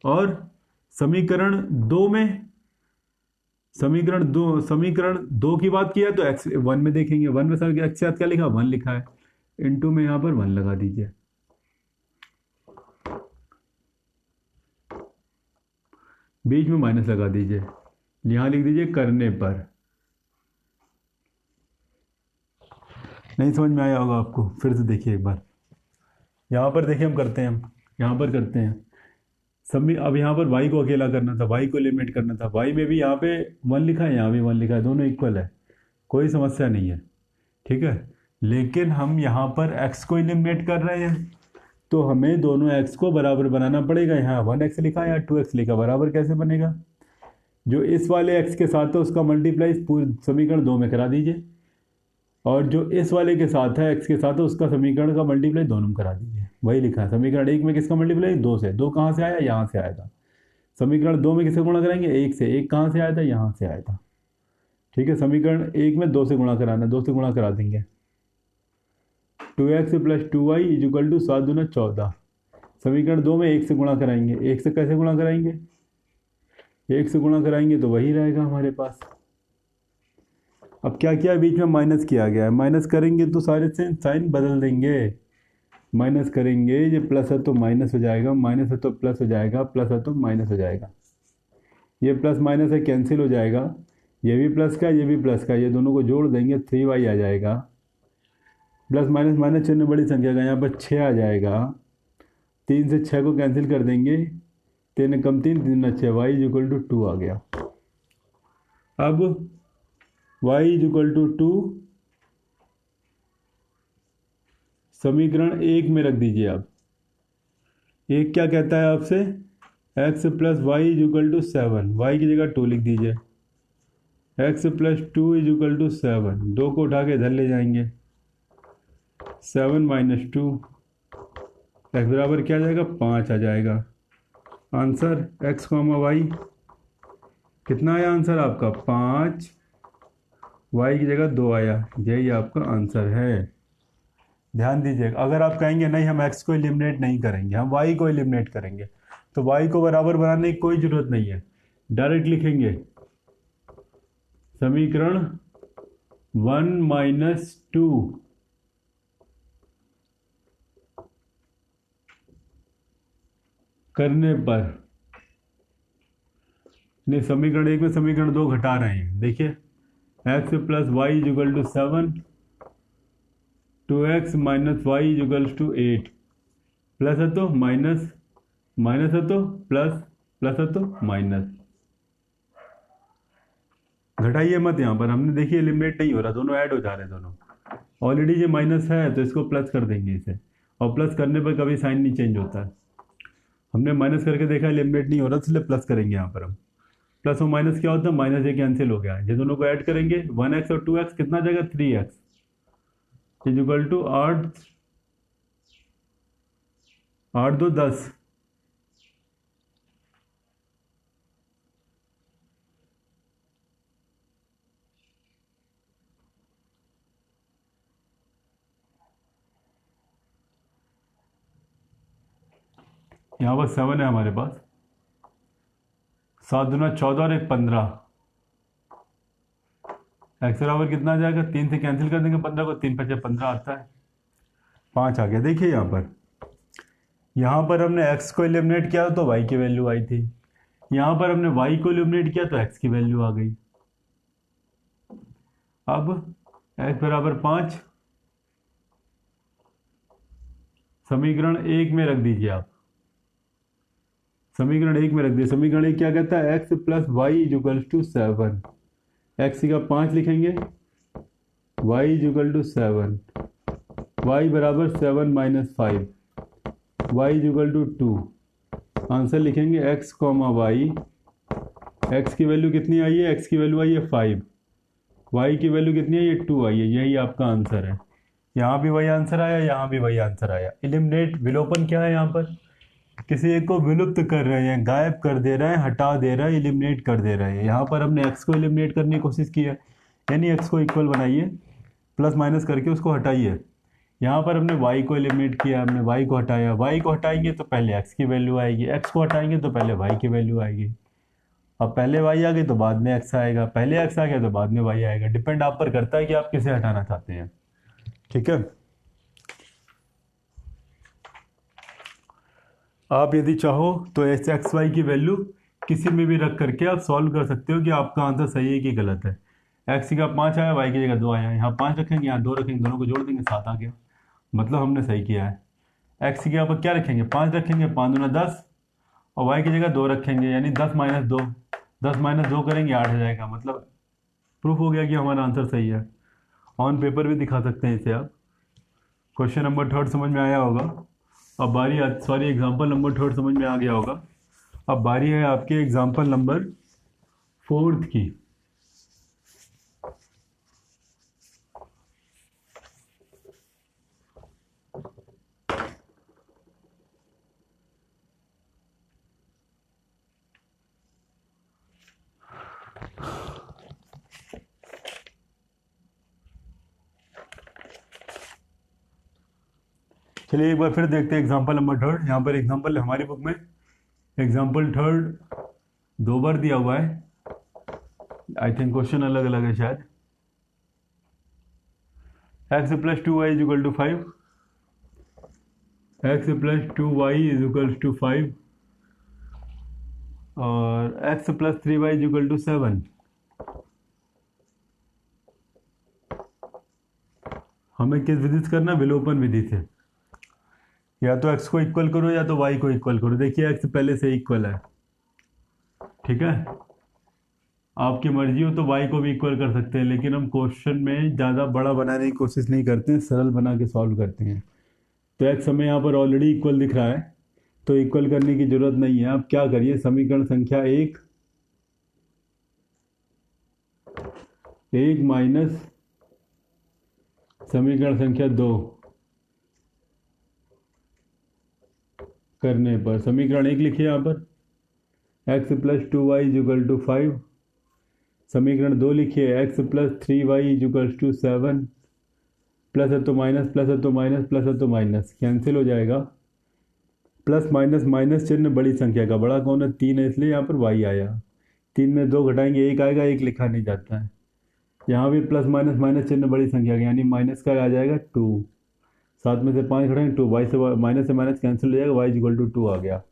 और समीकरण 2 में समीकरण 2 की बात किया तो x 1 में देखेंगे। 1 में x के साथ क्या लिखा, 1 लिखा है, इनटू में यहाँ पर 1 लगा दीजिए। बीच में माइनस लगा दीजिए, यहां लिख दीजिए करने पर। नहीं समझ में आया होगा आपको, फिर से देखिए एक बार। यहां पर देखिए हम करते हैं, हम यहां पर करते हैं अब यहाँ पर y को अकेला करना था, y को एलिमिनेट करना था। y में भी यहाँ पे 1 लिखा है, यहाँ भी 1 लिखा है, दोनों इक्वल है, कोई समस्या नहीं है, ठीक है। लेकिन हम यहाँ पर x को एलिमिनेट कर रहे हैं तो हमें दोनों x को बराबर बनाना पड़ेगा। यहाँ 1x लिखा है, यहाँ 2x लिखा, बराबर कैसे बनेगा। जो इस वाले x के साथ है उसका मल्टीप्लाई पूरे समीकरण 2 में करा दीजिए, और जो इस वाले के साथ है x के साथ है उसका समीकरण का मल्टीप्लाई दोनों में करा दीजिए। वही लिखा है समीकरण 1 में किसका मल्टीप्लाई, 2 से। 2 कहाँ से आया, यहाँ से आया था। समीकरण 2 में किससे गुणा कराएंगे, 1 से। 1 कहाँ से आया था, यहाँ से आया था, ठीक है। समीकरण 1 में 2 से गुणा कराना, 2 से गुणा करा देंगे। 2x plus 2y is equal to 7 दूना 14। समीकरण 2 में 1 से गुणा कराएंगे। 1 से कैसे गुणा कराएंगे, 1 से गुणा कराएंगे तो वही रहेगा हमारे पास। अब क्या किया, बीच में माइनस किया गया है, माइनस करेंगे तो सारे से साइन बदल देंगे। माइनस करेंगे, ये प्लस है तो माइनस हो जाएगा, माइनस है तो प्लस हो जाएगा, प्लस है तो माइनस हो जाएगा। ये प्लस माइनस है कैंसिल हो जाएगा, ये भी प्लस का ये भी प्लस का, ये दोनों को जोड़ देंगे 3y आ जाएगा। प्लस माइनस माइनस चिन्ह बड़ी संख्या का, यहाँ पर 6 आ जाएगा। 3 से 6 को कैंसिल कर देंगे, 3 कम 3 3 6, y इज इक्वल टू 2 आ गया। अब y इज इक्वल टू 2 समीकरण 1 में रख दीजिए। आप एक क्या कहता है आपसे, x plus y is equal to 7, y की जगह 2 लिख दीजिए। x plus 2 is equal to 7, 2 को उठा के इधर ले जाएंगे, 7 माइनस 2, x बराबर क्या आ जाएगा, 5 आ जाएगा। आंसर x, y कितना आया आंसर आपका? 5, वाई की जगह 2 आया। यही आपका आंसर है। ध्यान दीजिएगा, अगर आप कहेंगे नहीं हम एक्स को एलिमिनेट नहीं करेंगे, हम वाई को एलिमिनेट करेंगे, तो वाई को बराबर बनाने की कोई ज़रूरत नहीं है। डायरेक्ट लिखेंगे समीकरण 1 - 2 करने पर, नहीं समीकरण 1 में समीकरण 2 घटा रहे हैं। देखिए x plus y equal to 7, 2x minus y equals to 8, plus है तो माइनस, माइनस है तो प्लस, प्लस है तो माइनस। घटाइए मत, यहाँ पर हमने देखिए एलिमिनेट नहीं हो रहा, दोनों ऐड हो जा रहे हैं दोनों। ऑलरेडी ये माइनस है तो इसको प्लस कर देंगे इसे, और प्लस करने पर कभी साइन नहीं चेंज होता है। हमने माइनस करके देखा एलिमिनेट नहीं हो रहा, इसलिए प्लस करेंगे यहाँ पर हम। प्लस और माइनस क्या होता है? माइनस ये कैंसिल हो गया। ये दोनों को ऐड करेंगे, 1x और 2x कितना जाएगा? 3x is equal to 8, 8 2 10। यहाँ पर 7 है हमारे पास, 7 दूना 14 और 1 15। एक्स बराबर कितना आ जाएगा? 3 से कैंसिल कर देंगे 15 को, 3 5 15 आता है, 5 आ गया। देखिए यहाँ पर हमने एक्स को एलिमिनेट किया तो वाई की वैल्यू आई थी, यहाँ पर हमने वाई को एलिमिनेट किया तो एक्स की वैल्यू आ गई। अब एक्स बराबर 5 समीकरण 1 में रख दीजिए आप। समीकरण 1 में रख दिए। समीकरण 1 क्या कहता है? X plus y equals to 7। X का 5 लिखेंगे, वाई इजुगल टू 7, वाई बराबर 7 minus 5, y equal to 2। Answer लिखेंगे एक्स कॉमा वाई। एक्स की वैल्यू कितनी आई है? एक्स की वैल्यू आई है 5, वाई की वैल्यू कितनी आई है? 2 आई है। यही आपका आंसर है। यहाँ भी वही आंसर आया, यहाँ भी वही आंसर आया। एलिमिनेट, विलोपन क्या है? यहाँ पर किसी एक को विलुप्त कर रहे हैं, गायब कर दे रहे हैं, हटा दे रहे हैं, एलिमिनेट कर दे रहे हैं। यहाँ पर हमने एक्स को एलिमिनेट करने की कोशिश की है, यानी एक्स को इक्वल बनाइए, प्लस माइनस करके उसको हटाइए। यहाँ पर हमने वाई को एलिमिनेट किया, हमने वाई को हटाया। वाई को हटाएंगे तो पहले एक्स की वैल्यू आएगी, एक्स को हटाएंगे तो पहले वाई की वैल्यू आएगी। अब पहले वाई आ गई तो बाद में एक्स आएगा, पहले एक्स आ गया तो बाद में वाई आएगा। डिपेंड आप पर करता है कि आप किसे हटाना चाहते हैं। ठीक है, आप यदि चाहो तो एच एक्स वाई की वैल्यू किसी में भी रख करके आप सॉल्व कर सकते हो कि आपका आंसर सही है कि गलत है। एक्स का 5 आया, वाई की जगह 2 आया, यहाँ 5 रखेंगे, यहाँ 2 रखेंगे, दोनों को जोड़ देंगे, 7 आ गया, मतलब हमने सही किया है। एक्स की जगह पर क्या रखेंगे? 5 रखेंगे, 5 दूना 10, और वाई की जगह 2 रखेंगे, यानी 10 माइनस 2, 10 माइनस 2 करेंगे 8 आ जाएगा। मतलब प्रूफ हो गया कि हमारा आंसर सही है। ऑन पेपर भी दिखा सकते हैं इसे आप। क्वेश्चन नंबर 3 समझ में आया होगा। अब बारी, सॉरी, एग्जाम्पल नंबर 3 समझ में आ गया होगा। अब बारी है आपके एग्जाम्पल नंबर 4 की। चलिए एक बार फिर देखते हैं एग्जाम्पल नंबर 3। यहाँ पर एग्जाम्पल हमारी बुक में एग्जाम्पल 3 2 बार दिया हुआ है। आई थिंक क्वेश्चन अलग अलग है शायद। X plus 2y is equal to 5, x plus 2y is equal to 5, और x plus 3y is equal to 7। हमें किस विधि से करना? विलोपन विधि से। या तो x को इक्वल करो या तो y को इक्वल करो। देखिए x पहले से इक्वल है, ठीक है, आपकी मर्जी हो तो y को भी इक्वल कर सकते हैं, लेकिन हम क्वेश्चन में ज़्यादा बड़ा बनाने की कोशिश नहीं करते हैं, सरल बना के सॉल्व करते हैं। तो x हमें यहाँ पर ऑलरेडी इक्वल दिख रहा है, तो इक्वल करने की जरूरत नहीं है। आप क्या करिए, समीकरण संख्या 1 माइनस समीकरण संख्या 2 करने पर, समीकरण 1 लिखिए यहाँ पर, x plus 2y is equal to 5, समीकरण 2 लिखिए, x plus 3y equals to 7, plus है तो माइनस, प्लस है तो माइनस, प्लस है तो माइनस, कैंसिल हो जाएगा। प्लस माइनस माइनस चिन्ह बड़ी संख्या का, बड़ा कौन है 3 है, इसलिए यहाँ पर y आया। 3 में 2 घटाएंगे 1 आएगा, 1 लिखा नहीं जाता है। यहाँ भी प्लस माइनस माइनस चिन्ह बड़ी संख्या का, यानी माइनस का आ जाएगा 2। 7 में से 5 घटाएंगे 2, y से माइनस कैंसिल हो जाएगा, y इक्वल टू 2 आ गया।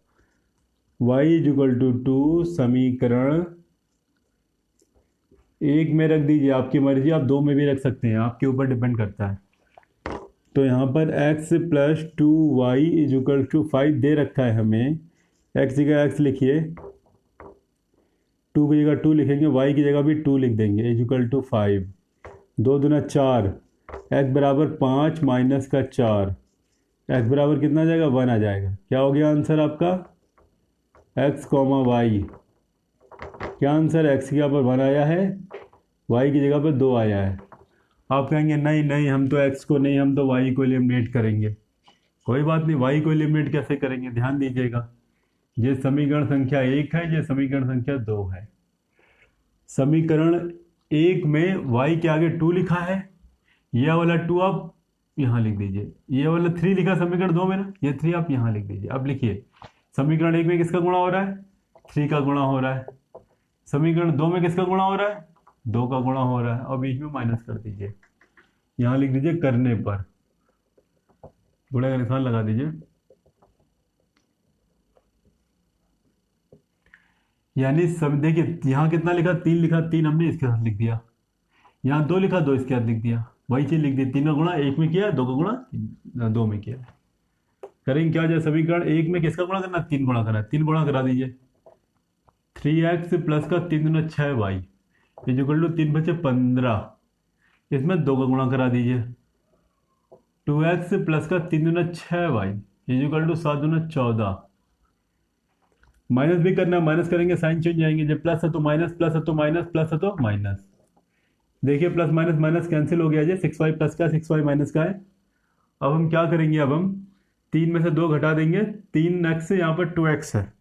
y इक्वल टू 2 समीकरण 1 में रख दीजिए, आपकी मर्जी, आप 2 में भी रख सकते हैं, आपके ऊपर डिपेंड करता है। तो यहाँ पर x plus 2y equal to 5 दे रखा है हमें। x की जगह x लिखिए, 2 की जगह 2 लिखेंगे, y की जगह भी 2 लिख देंगे, इक्वल टू 5। 2 दूना 4, x बराबर 5 माइनस का 4, x बराबर कितना आ जाएगा 1 आ जाएगा। क्या हो गया आंसर आपका, x कॉमा वाई। क्या आंसर, x की जगह पर 1 आया है, y की जगह पर 2 आया है। आप कहेंगे नहीं नहीं, हम तो x को नहीं, हम तो y को एलिमिनेट करेंगे। कोई बात नहीं, y को एलिमिनेट कैसे करेंगे, ध्यान दीजिएगा। ये समीकरण संख्या 1 है, ये समीकरण संख्या 2 है। समीकरण 1 में y के आगे 2 लिखा है, ये वाला 2 आप यहाँ लिख दीजिए, ये वाला 3 लिखा समीकरण 2 में ना, ये 3 आप यहाँ लिख दीजिए। अब लिखिए, समीकरण 1 में किसका गुणा हो रहा है, 3 का गुणा हो रहा है। समीकरण 2 में किसका गुणा हो रहा है, 2 का गुणा हो रहा है, और बीच में माइनस कर दीजिए, यहाँ लिख दीजिए करने पर, गुणा का निशान लगा दीजिए। यानी सब देखिए, यहाँ कितना लिखा, 3 लिखा, 3 हमने इसके साथ लिख दिया, यहाँ 2 लिखा, 2 इसके साथ लिख दिया, वही चीज लिख दी। 3 का गुणा 1 में किया, 2 का गुणा 2 में किया। करेंगे क्या, जैसे समीकरण 1 में किसका गुणा करना, 3 गुणा करना है, 3 गुणा करा दीजिए। 3x प्लस का 3 दूना 6y इक्वल टू 3 बचे 15, इसमें 2 का गुणा करा दीजिए। 2x प्लस का 3 दूना 6y इक्वल टू 7 दूना 14। माइनस भी करना है, माइनस करेंगे साइन चेंज जाएंगे, जब प्लस है तो माइनस, प्लस है तो माइनस, प्लस है तो माइनस। देखिए प्लस माइनस माइनस कैंसिल हो गया, ये 6y प्लस का 6y माइनस का है। अब हम क्या करेंगे, अब हम 3 में से 2 घटा देंगे, 3x से यहाँ पर 2x है,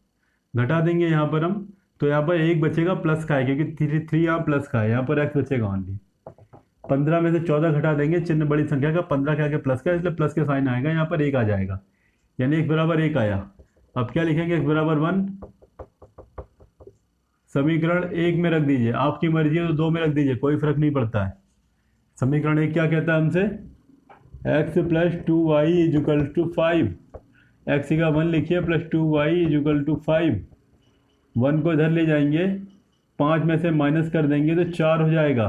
घटा देंगे यहाँ पर हम, तो यहाँ पर 1 बचेगा प्लस का है, क्योंकि 3 यहाँ प्लस का है, यहाँ पर x बचेगा ओनली। 15 में से 14 घटा देंगे, चिन्ह बड़ी संख्या का, 15 के आगे प्लस का, इसलिए प्लस के साइन आएगा, यहाँ पर 1 आ जाएगा, यानी x बराबर 1 आया। अब क्या लिखेंगे, x बराबर 1, समीकरण 1 में रख दीजिए, आपकी मर्जी है तो 2 में रख दीजिए, कोई फर्क नहीं पड़ता है। समीकरण 1 क्या कहता है हमसे, x plus 2y equal to 5, x का 1 लिखिए, प्लस 2y इक्वल टू 5, 1 को इधर ले जाएंगे, 5 में से माइनस कर देंगे तो 4 हो जाएगा।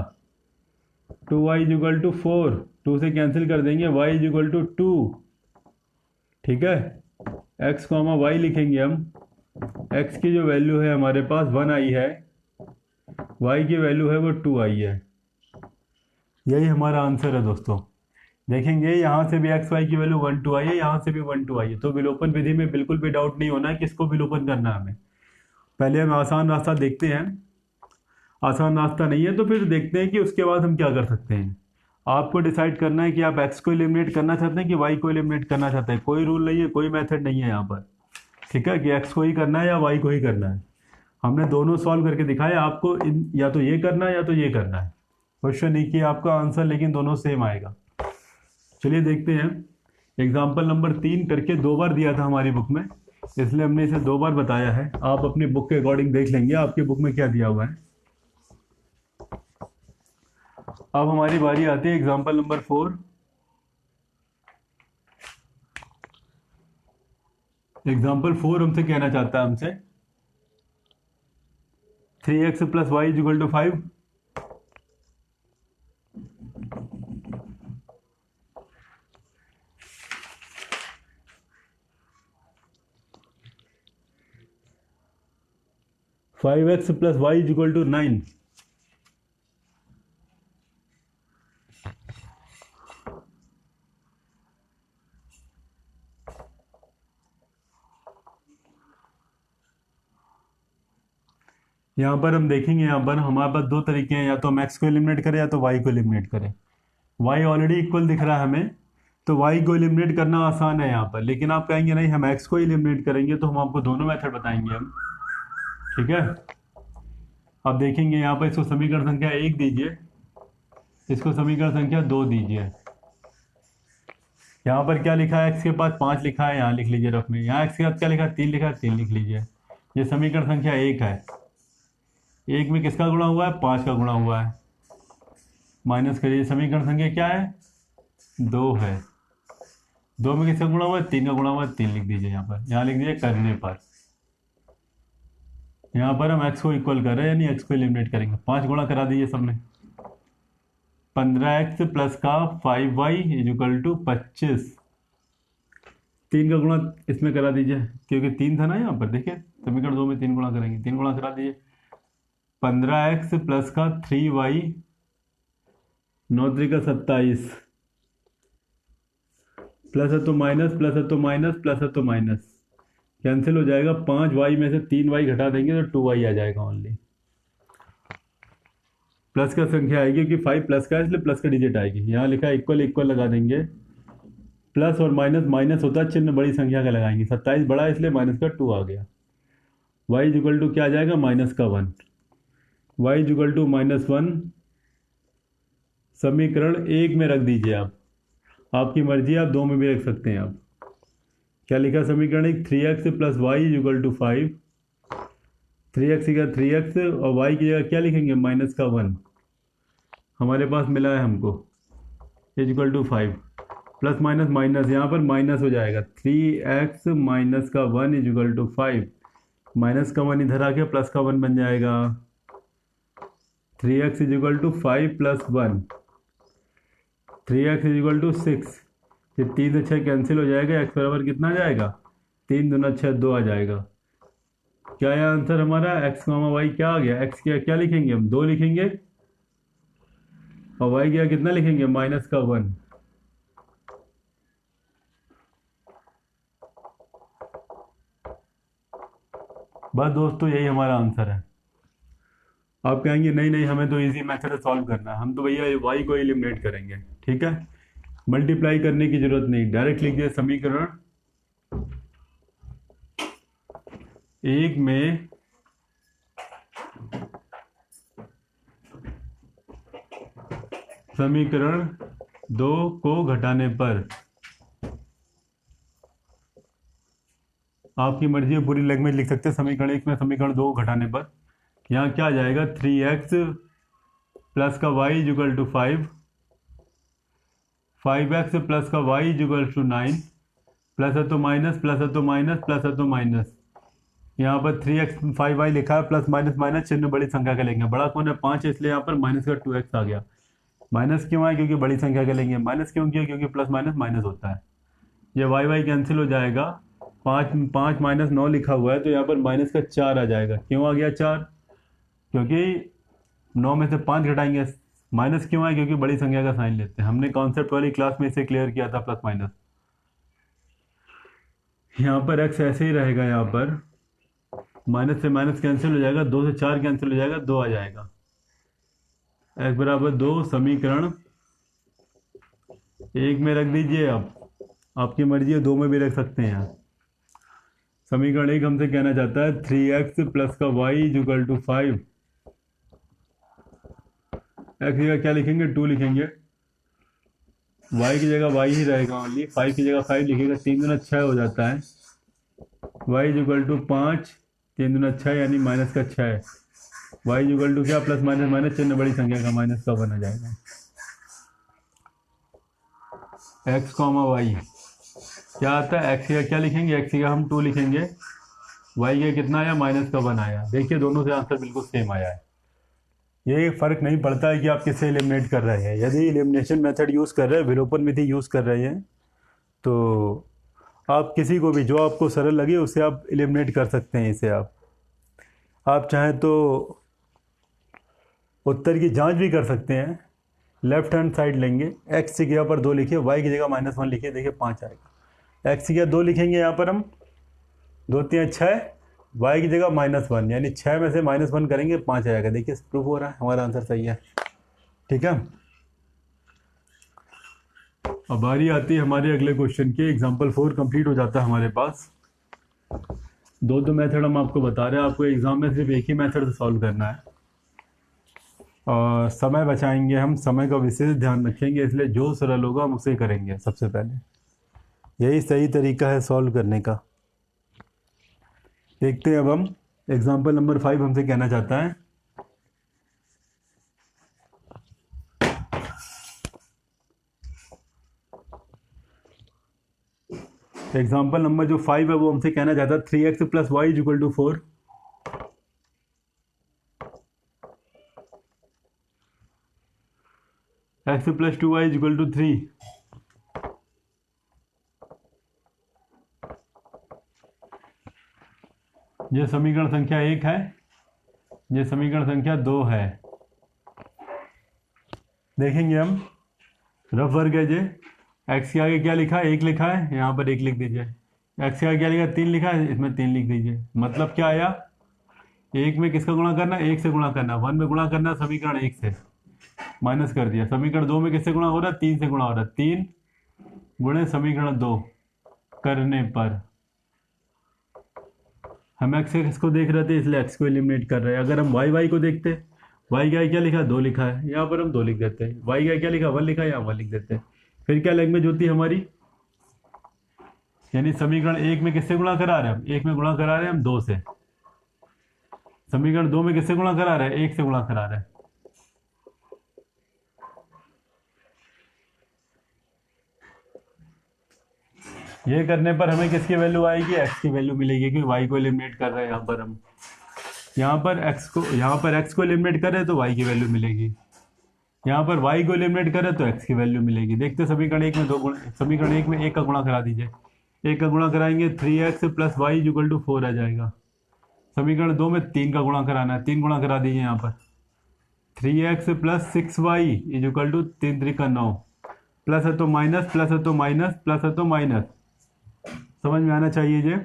2y इक्वल टू 4, 2 से कैंसिल कर देंगे, y इक्वल टू 2, ठीक है। x कॉमा y लिखेंगे हम, x की जो वैल्यू है हमारे पास 1 आई है, y की वैल्यू है वो 2 आई है। यही हमारा आंसर है दोस्तों। देखेंगे यहाँ से भी एक्स वाई की वैल्यू 1 2 आई है, यहाँ से भी 1 2 आई है, तो विलोपन विधि में बिल्कुल भी डाउट नहीं होना है किसको विलोपन करना है हमें। पहले हम आसान रास्ता देखते हैं, आसान रास्ता नहीं है तो फिर देखते हैं कि उसके बाद हम क्या कर सकते हैं। आपको डिसाइड करना है कि आप एक्स को एलिमिनेट करना चाहते हैं कि वाई को एलिमिनेट करना चाहते हैं। कोई रूल नहीं है, कोई मेथड नहीं है यहाँ पर, ठीक है, कि एक्स को ही करना है या वाई को ही करना है। हमने दोनों सॉल्व करके दिखाया, आपको या तो ये करना है या तो ये करना है। क्वेश्चन एक ही आपका आंसर, लेकिन दोनों सेम आएगा। चलिए देखते हैं। एग्जाम्पल नंबर 3 करके 2 बार दिया था हमारी बुक में, इसलिए हमने इसे 2 बार बताया है। आप अपनी बुक के अकॉर्डिंग देख लेंगे आपकी बुक में क्या दिया हुआ है। अब हमारी बारी आती है एग्जाम्पल नंबर 4। एग्जाम्पल 4 हमसे कहना चाहता है हमसे 3x plus y equal to 5। Five x plus y equal to 9। यहाँ पर हम देखेंगे, यहाँ पर हमारे पास 2 तरीके हैं, या तो हम एक्स को एलिमिनेट करें या तो वाई को एलिमिनेट करें। वाई ऑलरेडी इक्वल दिख रहा है हमें, तो वाई को एलिमिनेट करना आसान है यहाँ पर। लेकिन आप कहेंगे नहीं हम एक्स को एलिमिनेट करेंगे, तो हम आपको दोनों मेथड बताएंगे हम, ठीक है। अब देखेंगे यहाँ पर इसको समीकरण संख्या 1 दीजिए, इसको समीकरण संख्या 2 दीजिए। यहाँ पर क्या लिखा है, x के पास 5 लिखा है, यहाँ लिख लीजिए रफ में। यहाँ x के पास क्या लिखा है, 3 लिखा है, 3 लिख लीजिए। ये समीकरण संख्या 1 है। 1 में किसका गुणा हुआ है, 5 का गुणा हुआ है। माइनस करिए, समीकरण संख्या क्या है, 2 है। 2 में किसका गुणा हुआ है, 3 का गुणा हुआ है, 3 लिख दीजिए यहाँ पर। यहाँ लिख दीजिए करने पर। यहाँ पर हम x को इक्वल कर रहे हैं, यानी x को एलिमिनेट करेंगे। 5 गुणा करा दीजिए सबने। 15x प्लस का 5y इक्वल टू 25। 3 का गुणा इसमें करा दीजिए, क्योंकि 3 था ना यहाँ पर। देखिए समीकरण 2 में 3 गुणा करेंगे, 3 गुणा करा दीजिए। 15x प्लस का 3y 9 3 का 27, प्लस है तो माइनस, प्लस है तो माइनस, प्लस है तो माइनस, कैंसिल हो जाएगा। 5y में से 3y घटा देंगे तो 2y आ जाएगा ओनली। प्लस का संख्या आएगी कि 5 प्लस का है, इसलिए प्लस का डिजिट आएगी। यहाँ लिखा है इक्वल, इक्वल लगा देंगे। प्लस और माइनस, माइनस होता है चिन्ह बड़ी संख्या का लगाएंगे। 27 बड़ा है इसलिए माइनस का 2 आ गया। y इक्वल टू क्या आ जाएगा, माइनस का 1। y इक्वल टू -1 समीकरण 1 में रख दीजिए आप। आपकी मर्जी, आप 2 में भी रख सकते हैं आप। क्या लिखा समीकरण 1, 3x plus y equal to 5। 3x की जगह 3x और y की जगह क्या लिखेंगे, माइनस का 1। हमारे पास मिला है हमको equal to 5। Plus minus minus, यहाँ पर माइनस हो जाएगा। 3x माइनस का 1 इक्वल टू 5। माइनस का 1 इधर आ गया, प्लस का 1 बन जाएगा। 3x equal to 5 plus 1, 3x equal to 6। ये 3 से 6 कैंसिल हो जाएगा। x बराबर कितना आ जाएगा, 3 दूना 6 2 आ जाएगा। क्या है आंसर हमारा, x कॉमा वाई क्या आ गया। x क्या लिखेंगे हम, 2 लिखेंगे, और y क्या कितना लिखेंगे, माइनस का 1। बस दोस्तों यही हमारा आंसर है। आप कहेंगे नहीं नहीं हमें तो इजी मेथड से सॉल्व करना है, हम तो भैया y को एलिमिनेट करेंगे। ठीक है, मल्टीप्लाई करने की जरूरत नहीं, डायरेक्ट लिखिए समीकरण 1 में समीकरण 2 को घटाने पर, आपकी मर्जी है पूरी लैंग्वेज लिख सकते हैं। समीकरण 1 में समीकरण 2 को घटाने पर यहाँ क्या आ जाएगा, 3x प्लस का y equal to 5, 5x plus का y इक्वल टू 9, प्लस है तो माइनस, प्लस है तो माइनस, प्लस है तो माइनस। यहाँ पर 3x 5y लिखा है, प्लस माइनस माइनस चिन्ह बड़ी संख्या का लेंगे। बड़ा कौन है, 5 है, इसलिए यहाँ पर माइनस का 2x आ गया। माइनस क्यों आया, क्योंकि बड़ी संख्या का लेंगे। माइनस क्यों किया, क्योंकि प्लस माइनस माइनस होता है। ये y कैंसिल हो जाएगा। 5 माइनस 9 लिखा हुआ है, तो यहाँ पर माइनस का 4 आ जाएगा। क्यों आ गया 4, क्योंकि 9 में से 5 घटाएंगे। माइनस क्यों आए, क्योंकि बड़ी संख्या का साइन लेते हैं। हमने कॉन्सेप्ट वाली क्लास में इसे क्लियर किया था, प्लस माइनस। यहाँ पर x ऐसे ही रहेगा, यहाँ पर माइनस से माइनस कैंसिल हो जाएगा, 2 से 4 कैंसिल हो जाएगा, 2 आ जाएगा। x बराबर 2 समीकरण 1 में रख दीजिए आप। आपकी मर्जी है 2 में भी रख सकते हैं। समीकरण 1 हमसे कहना चाहता है 3x प्लस का y इक्वल टू 5। x की जगह क्या लिखेंगे, 2 लिखेंगे। y की जगह y ही रहेगा ओनली। 5 की जगह 5 लिखेगा। 3 दूना 6 हो जाता है। y इक्वल टू 5, 3 दूना 6 यानी माइनस का 6। y इक्वल टू क्या, प्लस माइनस माइनस चिन्ह बड़ी संख्या का, माइनस का 1 आ जाएगा। x कॉमा वाई क्या आता है, x का क्या लिखेंगे, x का हम 2 लिखेंगे। y का कितना आया, माइनस का 1 आया। देखिए दोनों से आंसर बिल्कुल सेम आया है। ये फर्क नहीं पड़ता है कि आप किससे एलिमिनेट कर रहे हैं। यदि एलिमिनेशन मेथड यूज़ कर रहे हैं, विलोपन विधि यूज़ कर रहे हैं, तो आप किसी को भी जो आपको सरल लगे उसे आप एलिमिनेट कर सकते हैं। इसे आप चाहें तो उत्तर की जांच भी कर सकते हैं। लेफ्ट हैंड साइड लेंगे, x की जगह पर 2 लिखिए, y की जगह -1 लिखिए, देखिए 5 आएगा। x की जगह 2 लिखेंगे, यहाँ पर हम 2 3 6, y की जगह -1 यानी 6 में से -1 करेंगे, 5 आएगा। देखिए प्रूफ हो रहा है, हमारा आंसर सही है। ठीक है, अब बारी आती है हमारे अगले क्वेश्चन की। एग्जाम्पल 4 कंप्लीट हो जाता है हमारे पास। 2 मेथड हम आपको बता रहे हैं। आपको एग्जाम में सिर्फ एक ही मेथड से सॉल्व करना है। और समय बचाएंगे, हम समय का विशेष ध्यान रखेंगे, इसलिए जो सरल होगा हम उसे करेंगे सबसे पहले। यही सही तरीका है सॉल्व करने का। देखते हैं अब हम एग्जाम्पल नंबर 5 हमसे कहना चाहता है। एग्जाम्पल नंबर जो 5 है वो हमसे कहना चाहता है 3x plus y is equal to 4। X plus 2y is equal to 3। ये समीकरण संख्या 1 है, ये समीकरण संख्या 2 है। देखेंगे हम रफ वर्क है। जे एक्स के आगे क्या लिखा है, 1 लिखा है, यहाँ पर 1 लिख दीजिए। एक्स के आगे क्या लिखा है, 3 लिखा है, इसमें 3 लिख दीजिए। मतलब क्या आया, 1 में किसका गुणा करना है, 1 से गुणा करना, 1 में गुणा करना, समीकरण 1 से माइनस कर दिया। समीकरण 2 में किससे गुणा हो रहा है, 3 से गुणा हो रहा है। 3 गुणे समीकरण 2 करने पर हम एक्स को देख रहे थे, इसलिए एक्स को एलिमिनेट कर रहे हैं। अगर हम वाई को देखते, वाई का क्या लिखा, 2 लिखा है, यहाँ पर हम 2 लिख देते हैं। वाई का क्या लिखा, 1 लिखा है, यहाँ 1 लिख देते हैं। फिर क्या लैंग्वेज होती है हमारी, यानी समीकरण 1 में किससे गुणा करा रहे हैं हम, 1 में गुणा करा रहे हैं हम 2 से। समीकरण 2 में किससे गुणा करा रहे हैं, 1 से गुणा करा रहे हैं। ये करने पर हमें किसकी वैल्यू आएगी, एक्स की वैल्यू मिलेगी, क्योंकि वाई को एलिमिनेट कर रहे हैं। यहाँ पर हम यहाँ पर एक्स को एलिमिनेट करें तो वाई की वैल्यू मिलेगी, यहाँ पर वाई को एलिमिनेट करें तो एक्स की वैल्यू मिलेगी। देखते समीकरण 1 में समीकरण 1 में 1 का गुणा करा दीजिए। 1 का गुणा कराएंगे 3x plus y is equal to 4 आ जाएगा। समीकरण 2 में 3 का गुणा कराना है, 3 गुणा करा दीजिए। यहाँ पर 3x plus 6y is equal to 3 3 का 9, प्लस है तो माइनस, प्लस है तो माइनस, प्लस है तो माइनस, समझ में आना चाहिए।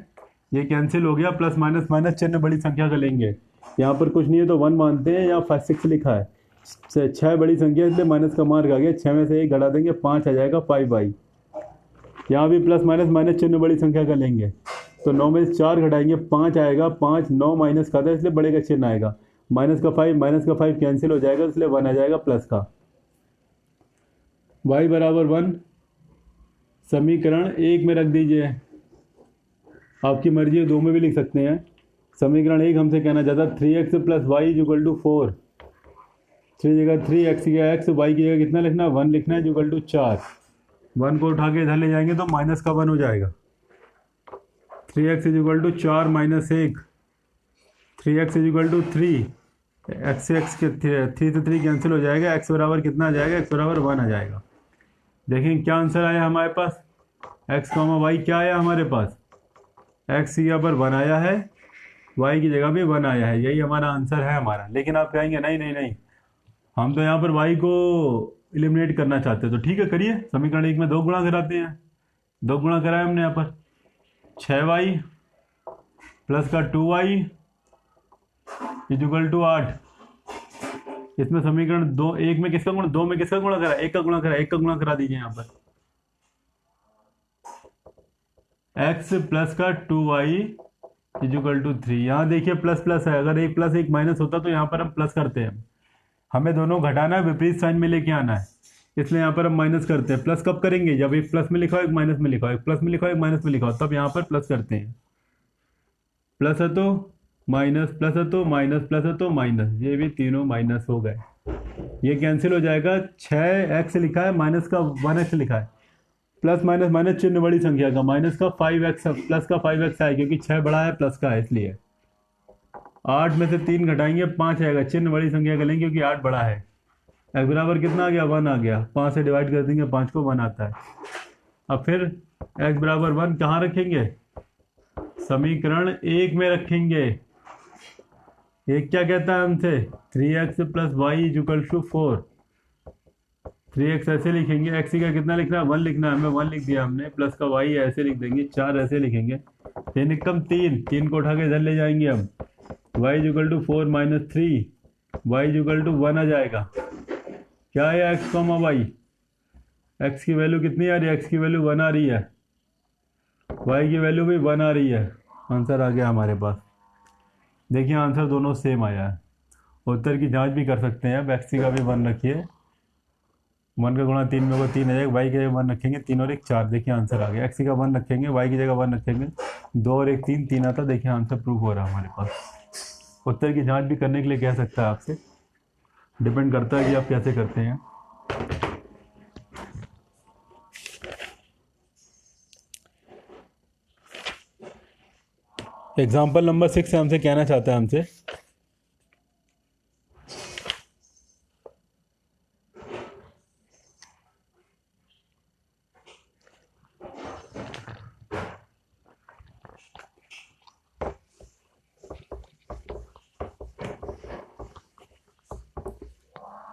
ये कैंसिल हो गया, प्लस माइनस माइनस चिन्ह बड़ी संख्या का लेंगे। यहाँ पर कुछ नहीं है तो 1 मानते हैं, यहाँ 6 लिखा है, 6 बड़ी संख्या इसलिए माइनस का मार्क आ गया। 6 में से 1 घटा देंगे, 5 आ जाएगा 5y। यहाँ भी प्लस माइनस माइनस चिन्ह बड़ी संख्या का लेंगे, तो 9 में से 4 घटाएंगे, 5 आएगा। 5 9 माइनस का था इसलिए बड़े का चिन्ह आएगा। माइनस का 5 कैंसिल हो जाएगा, इसलिए 1 आ जाएगा प्लस का। y बराबर 1 समीकरण 1 में रख दीजिए, आपकी मर्जी है 2 में भी लिख सकते हैं। समीकरण 1 हमसे कहना चाहता है 3x plus y is equal to 4। 3 जगह 3, x की जगह x, y की जगह कितना लिखना है, 1 लिखना है, इक्वल टू 4। 1 को उठा के इधर ले जाएंगे तो माइनस का 1 हो जाएगा। 3x is equal to 4 minus 1, 3x is equal to 3, x से 3 से 3 कैंसिल हो जाएगा। x बराबर कितना आ जाएगा, x बराबर 1 आ जाएगा। देखें क्या आंसर आया हमारे पास, x, y क्या आया हमारे पास, x की जगह पर 1 आया है, y की जगह भी 1 आया है। यही हमारा आंसर है हमारा। लेकिन आप कहेंगे नहीं नहीं नहीं, हम तो यहाँ पर y को एलिमिनेट करना चाहते हैं, तो ठीक है करिए। समीकरण 1 में 2 गुणा कराते हैं, 2 गुणा कराया हमने यहाँ पर, 6y प्लस का 2y इज इक्वल टू 8। इसमें समीकरण 2 1 में किसका गुणा, 2 में किसका गुणा करा, 1 का गुणा करा, 1 का गुणा करा दीजिए। यहाँ पर x प्लस का 2y इज इक्वल टू 3। यहाँ देखिए प्लस प्लस है, अगर 1 प्लस 1 माइनस होता तो यहाँ पर हम प्लस करते हैं। हमें दोनों घटाना है, विपरीत साइन में लेके आना है, इसलिए यहाँ पर हम माइनस करते हैं। प्लस कब करेंगे, जब एक प्लस में लिखा हो, एक माइनस में लिखा हो, एक प्लस में लिखा हो, एक माइनस में लिखा हो, तब यहाँ पर प्लस करते हैं। प्लस है तो माइनस, प्लस है तो माइनस, प्लस है तो माइनस, ये भी तीनों माइनस हो गए। ये कैंसिल हो जाएगा। 6x लिखा है, माइनस का 1x लिखा है, प्लस माइनस माइनस चिन्ह बड़ी संख्या का, माइनस का 5x, प्लस का 5x है, क्योंकि 6 बड़ा है प्लस का है इसलिए। 8 में से 3 घटाएंगे, 5 आएगा, चिन्ह बड़ी संख्या का लेंगे क्योंकि 8 बड़ा है। x बराबर कितना आ गया, 1 आ गया। 5 से डिवाइड कर देंगे, 5 को 1 आता है। अब फिर x बराबर 1 कहाँ रखेंगे, समीकरण 1 में रखेंगे। एक क्या कहता है हमसे, 3x plus y is equal to 4। 3x ऐसे लिखेंगे, x का कितना लिखना है, 1 लिखना है, हमें 1 लिख दिया हमने, प्लस का y ऐसे लिख देंगे, 4 ऐसे लिखेंगे, 3 एकम 3 को उठा के इधर ले जाएंगे हम। y is equal to 4 minus 3, y is equal to 1 आ जाएगा। क्या है x कॉमा y, x की वैल्यू कितनी आ रही है, x की वैल्यू 1 आ रही है, y की वैल्यू भी 1 आ रही है। आंसर आ गया हमारे पास। देखिए आंसर दोनों सेम आया है। उत्तर की जांच भी कर सकते हैं आप। एक्स का भी 1 रखिए, 1 का गुणा 3 में होगा 3 आ जाएगा, वाई की जगह 1 रखेंगे, 3 और 1 4, देखिए आंसर आ गया। एक्स का 1 रखेंगे, वाई की जगह 1 रखेंगे, 2 और 1 3, 3 आता, देखिए आंसर प्रूव हो रहा है हमारे पास। उत्तर की जांच भी करने के लिए कह सकता है आपसे, डिपेंड करता है कि आप कैसे करते हैं। एग्जाम्पल नंबर 6 से हमसे कहना चाहता है हमसे,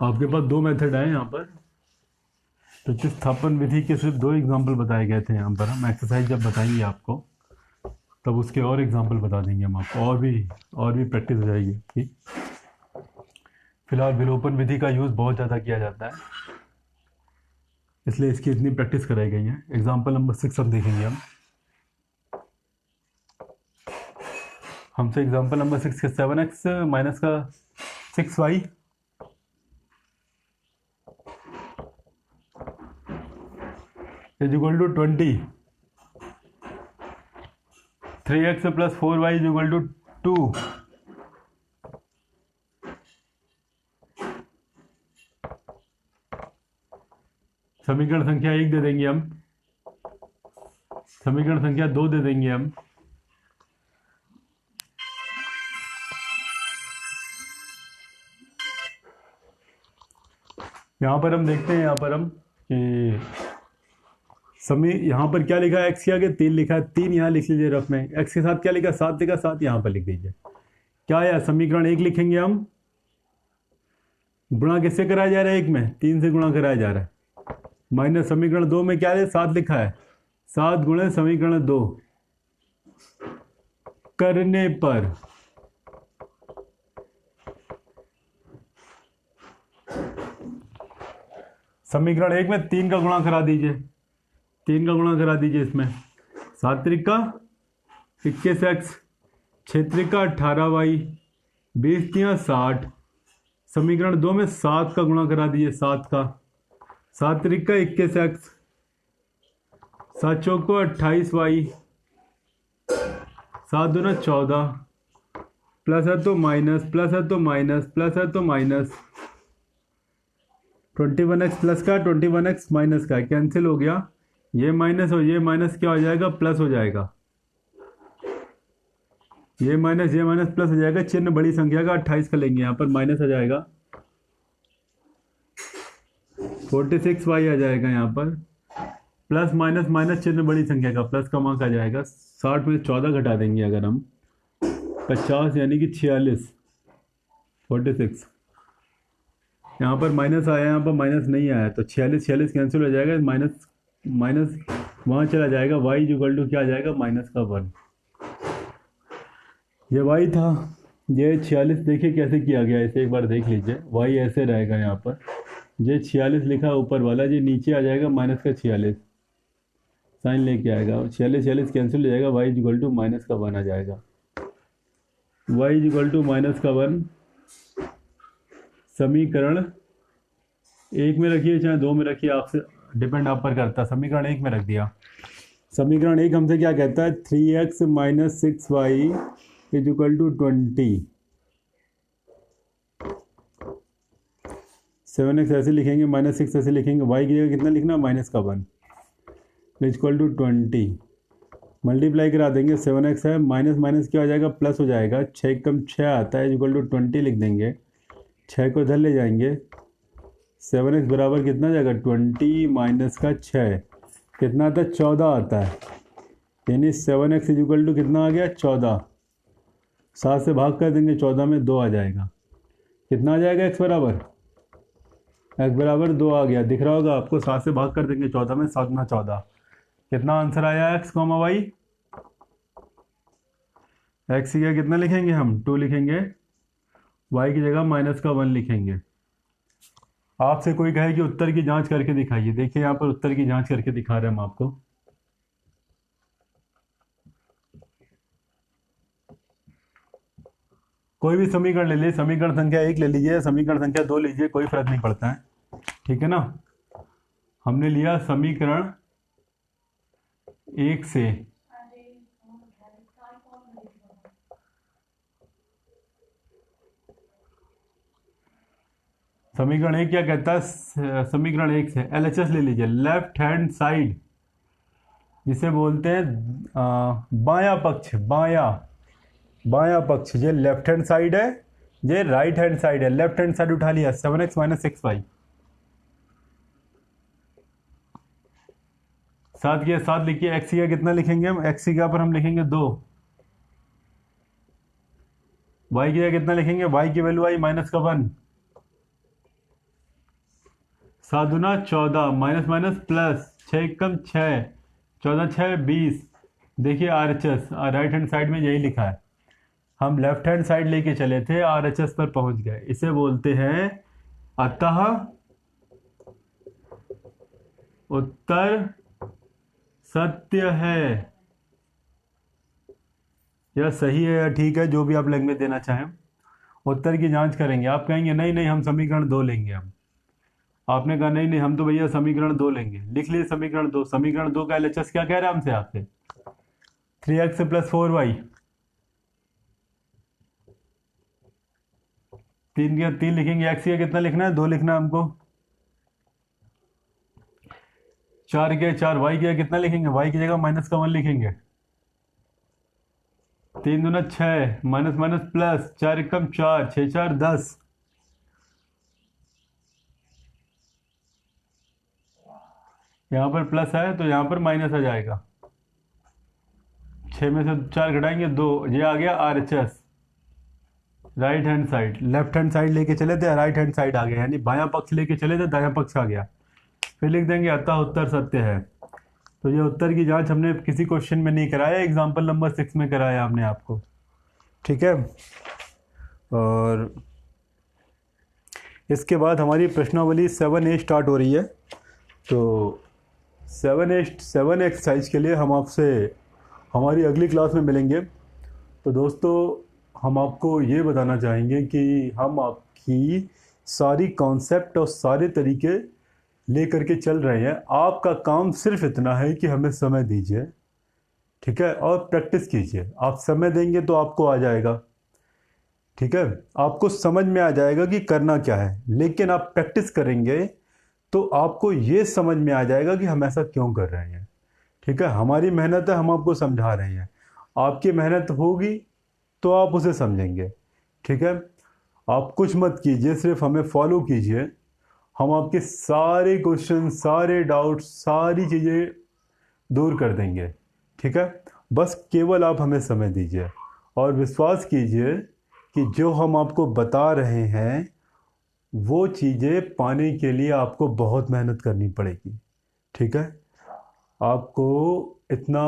आपके पास 2 मेथड है यहाँ पर। प्रतिस्थापन विधि के सिर्फ 2 एग्जाम्पल बताए गए थे यहाँ पर। हम एक्सरसाइज जब बताएंगे आपको तब उसके और एग्जाम्पल बता देंगे हम आपको, और भी प्रैक्टिस हो जाएगी आपकी। फिलहाल विलोपन विधि का यूज़ बहुत ज़्यादा किया जाता है, इसलिए इसकी इतनी प्रैक्टिस कराई गई है। एग्जाम्पल नंबर 6 अब देखेंगे हम। हमसे एग्जाम्पल नंबर 6 के 7x माइनस का 6y is equal to 20, 3x plus 4y is equal to 2, समीकरण संख्या 1 दे देंगे हम, समीकरण संख्या 2 दे देंगे हम। यहाँ पर हम देखते हैं, यहाँ पर हम कि यहाँ पर क्या लिखा है, एक्स के आगे 3 लिखा है, 3 यहाँ लिख लीजिए रफ में। एक्स के साथ क्या लिखा है, 7 लिखा, 7 यहाँ पर लिख दीजिए। क्या है, समीकरण 1 लिखेंगे हम, गुणा किससे कराया जा रहा है, 1 में 3 से गुणा कराया जा रहा है, माइनस समीकरण 2 में क्या है, 7 लिखा है, 7 गुणे समीकरण 2 करने पर समीकरण 1 में 3 का गुणा करा दीजिए, 3 का गुणा करा दीजिए इसमें, 7 त्रिका 21x, 6 त्रिका 18y, 20 तिया 60। समीकरण 2 में 7 का गुणा करा दीजिए, 7 का, 7 त्रिका 21x, 7 चौको 28y, 7 दूना 14, प्लस है तो माइनस, प्लस है तो माइनस, प्लस है तो माइनस, 21x प्लस का 21x माइनस का कैंसिल हो गया, ये माइनस और ये माइनस क्या हो जाएगा, प्लस हो जाएगा, ये माइनस प्लस हो जाएगा, चिन्ह बड़ी संख्या का 28 का लेंगे, यहाँ पर माइनस आ जाएगा, 46y आ जाएगा यहाँ पर, प्लस माइनस माइनस चिन्ह बड़ी संख्या का, प्लस का मार्क आ जाएगा, 60 में 14 घटा देंगे अगर हम, 50 यानी कि 46, 46, यहाँ पर माइनस आया, यहाँ पर माइनस नहीं आया, तो 46 कैंसिल हो जाएगा, माइनस माइनस वहाँ चला जाएगा, y इक्वल टू क्या आ जाएगा, माइनस का 1। ये y था, ये 46 देखिए कैसे किया गया, इसे एक बार देख लीजिए, y ऐसे रहेगा यहाँ पर, ये 46 लिखा ऊपर वाला, ये नीचे आ जाएगा माइनस का 46, साइन लेके आएगा, 46 कैंसिल हो जाएगा, y इक्वल टू माइनस का 1 आ जाएगा, y इक्वल टू माइनस का 1। समीकरण 1 में रखिए चाहे 2 में रखिए, आपसे डिपेंड आप पर करता है, समीकरण 1 में रख दिया। समीकरण 1 हमसे क्या कहता है, 3x minus 6y is equal to 20, 7x ऐसे लिखेंगे, माइनस 6 ऐसे लिखेंगे, y की जगह कितना लिखना, माइनस का 1 इज इक्वल टू 20, मल्टीप्लाई करा देंगे, 7x है, माइनस माइनस क्या हो जाएगा, प्लस हो जाएगा, 6 कम 6 आता है, इज इक्वल टू 20 लिख देंगे, 6 को इधर ले जाएंगे, 7x बराबर कितना जाएगा, 20 माइनस का 6 कितना आता है, 14 आता है, यानी 7x इज इक्वल टू कितना आ गया, 14, 7 से भाग कर देंगे, 14 में 2 आ जाएगा, कितना आ जाएगा, x बराबर 2 आ गया, दिख रहा होगा आपको, 7 से भाग कर देंगे 14 में, 7 ना 14, कितना आंसर आया, x, y, x की जगह कितना लिखेंगे हम, 2 लिखेंगे, y की जगह माइनस का 1 लिखेंगे। आपसे कोई कहे कि उत्तर की जांच करके दिखाइए, देखिए यहाँ पर उत्तर की जांच करके दिखा रहे हैं हम आपको। कोई भी समीकरण ले लीजिए, समीकरण संख्या 1 ले लीजिए, समीकरण संख्या 2 लीजिए, कोई फर्क नहीं पड़ता है, ठीक है ना। हमने लिया समीकरण 1 से, समीकरण 1 क्या कहता है, समीकरण 1 से एलएचएस ले लीजिए, लेफ्ट हैंड साइड, जिसे बोलते हैं बायां पक्ष, बायां पक्ष, ये लेफ्ट हैंड साइड है, ये राइट हैंड साइड है। लेफ्ट हैंड साइड उठा लिया 7x माइनस 6y, सात के साथ लिखिए, एक्स का कितना लिखेंगे हम, एक्स का पर हम लिखेंगे 2, वाई की कितना लिखेंगे, वाई की वैल्यू आई माइनस का 1, 7 दूना 14, माइनस माइनस प्लस, 6 कम 6, 14 6 20। देखिए RHS राइट हैंड साइड में यही लिखा है, हम लेफ्ट हैंड साइड लेके चले थे, RHS पर पहुंच गए। इसे बोलते हैं अतः उत्तर सत्य है, या सही है या ठीक है, जो भी आप लैंग्वेज देना चाहें। उत्तर की जांच करेंगे, आप कहेंगे नहीं नहीं हम समीकरण 2 लेंगे, हम आपने कहा नहीं नहीं हम तो भैया समीकरण 2 लेंगे, लिख लिए समीकरण 2। समीकरण 2 का एलएचएस क्या कह रहा है हमसे, आपसे 3x प्लस 4y, 3 लिखेंगे, एक्स का कितना लिखना है, 2 लिखना है हमको, 4 के 4, वाई का कितना लिखेंगे, वाई की जगह माइनस का 1 लिखेंगे, 3 दूना 6, माइनस माइनस प्लस, 4 कम 4, 6 4 10, यहाँ पर प्लस है तो यहाँ पर माइनस आ जाएगा, 6 में से 4 घटाएंगे 2, ये आ गया RHS right hand side. Left hand side लेके चले थे, राइट हैंड साइड आ गया, यानी बायां पक्ष लेके चले थे, दायां पक्ष आ गया। फिर लिख देंगे अतः उत्तर सत्य है। तो ये उत्तर की जांच हमने किसी क्वेश्चन में नहीं कराया, एग्जाम्पल नंबर 6 में कराया हमने आपको, ठीक है। और इसके बाद हमारी प्रश्नावली 7A स्टार्ट हो रही है। तो 7 एक्सरसाइज के लिए हम आपसे हमारी अगली क्लास में मिलेंगे। तो दोस्तों हम आपको ये बताना चाहेंगे कि हम आपकी सारी कॉन्सेप्ट और सारे तरीके ले करके चल रहे हैं, आपका काम सिर्फ इतना है कि हमें समय दीजिए, ठीक है, और प्रैक्टिस कीजिए। आप समय देंगे तो आपको आ जाएगा, ठीक है, आपको समझ में आ जाएगा कि करना क्या है। लेकिन आप प्रैक्टिस करेंगे तो आपको ये समझ में आ जाएगा कि हम ऐसा क्यों कर रहे हैं, ठीक है। हमारी मेहनत है, हम आपको समझा रहे हैं, आपकी मेहनत होगी तो आप उसे समझेंगे, ठीक है। आप कुछ मत कीजिए, सिर्फ हमें फॉलो कीजिए, हम आपके सारे क्वेश्चन, सारे डाउट, सारी चीज़ें दूर कर देंगे, ठीक है। बस केवल आप हमें समय दीजिए और विश्वास कीजिए कि जो हम आपको बता रहे हैं वो चीज़ें पाने के लिए आपको बहुत मेहनत करनी पड़ेगी, ठीक है। आपको इतना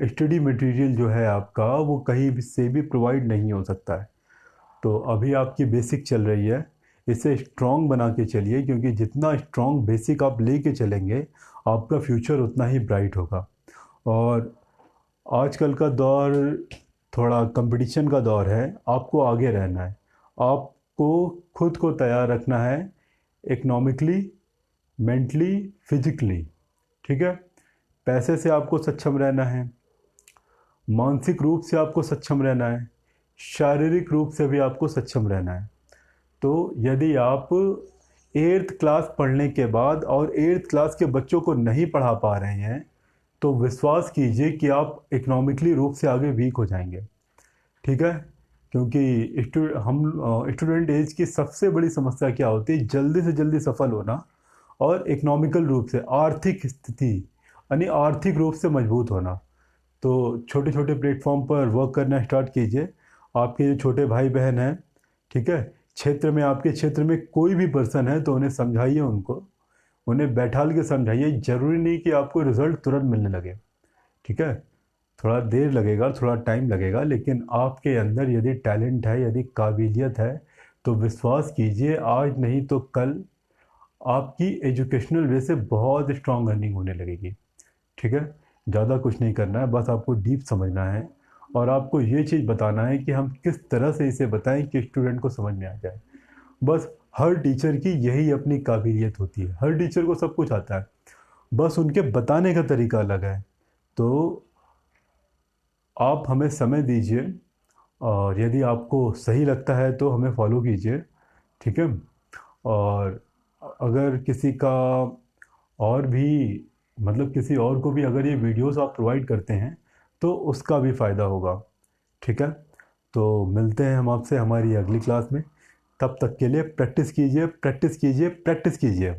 स्टडी मटेरियल जो है आपका वो कहीं भी से भी प्रोवाइड नहीं हो सकता है। तो अभी आपकी बेसिक चल रही है, इसे स्ट्रॉन्ग बना के चलिए, क्योंकि जितना स्ट्रॉन्ग बेसिक आप लेके चलेंगे आपका फ्यूचर उतना ही ब्राइट होगा। और आजकल का दौर थोड़ा कंपटीशन का दौर है, आपको आगे रहना है, आपको खुद को तैयार रखना है, इकोनॉमिकली, मेंटली, फिजिकली, ठीक है। पैसे से आपको सक्षम रहना है, मानसिक रूप से आपको सक्षम रहना है, शारीरिक रूप से भी आपको सक्षम रहना है। तो यदि आप 8th क्लास पढ़ने के बाद और 8th क्लास के बच्चों को नहीं पढ़ा पा रहे हैं तो विश्वास कीजिए कि आप इकोनॉमिकली रूप से आगे वीक हो जाएंगे, ठीक है। क्योंकि स्टूडेंट एज की सबसे बड़ी समस्या क्या होती है, जल्दी से जल्दी सफल होना और इकोनॉमिकल रूप से, आर्थिक स्थिति यानी आर्थिक रूप से मजबूत होना। तो छोटे छोटे प्लेटफॉर्म पर वर्क करना स्टार्ट कीजिए। आपके जो छोटे भाई बहन हैं, ठीक है, क्षेत्र में, आपके क्षेत्र में कोई भी पर्सन है तो उन्हें समझाइए, उन्हें बैठाल के समझाइए। ज़रूरी नहीं कि आपको रिज़ल्ट तुरंत मिलने लगे, ठीक है, थोड़ा देर लगेगा, थोड़ा टाइम लगेगा, लेकिन आपके अंदर यदि टैलेंट है, यदि काबिलियत है तो विश्वास कीजिए आज नहीं तो कल आपकी एजुकेशनल वे से बहुत स्ट्रॉन्ग अर्निंग होने लगेगी, ठीक है। ज़्यादा कुछ नहीं करना है, बस आपको डीप समझना है, और आपको ये चीज़ बताना है कि हम किस तरह से इसे बताएं कि स्टूडेंट को समझ में आ जाए। बस हर टीचर की यही अपनी काबिलियत होती है, हर टीचर को सब कुछ आता है, बस उनके बताने का तरीका अलग है। तो आप हमें समय दीजिए, और यदि आपको सही लगता है तो हमें फॉलो कीजिए, ठीक है। और अगर किसी का और भी, मतलब किसी और को भी अगर ये वीडियोस आप प्रोवाइड करते हैं तो उसका भी फ़ायदा होगा, ठीक है। तो मिलते हैं हम आपसे हमारी अगली क्लास में। तब तक के लिए प्रैक्टिस कीजिए, प्रैक्टिस कीजिए, प्रैक्टिस कीजिए।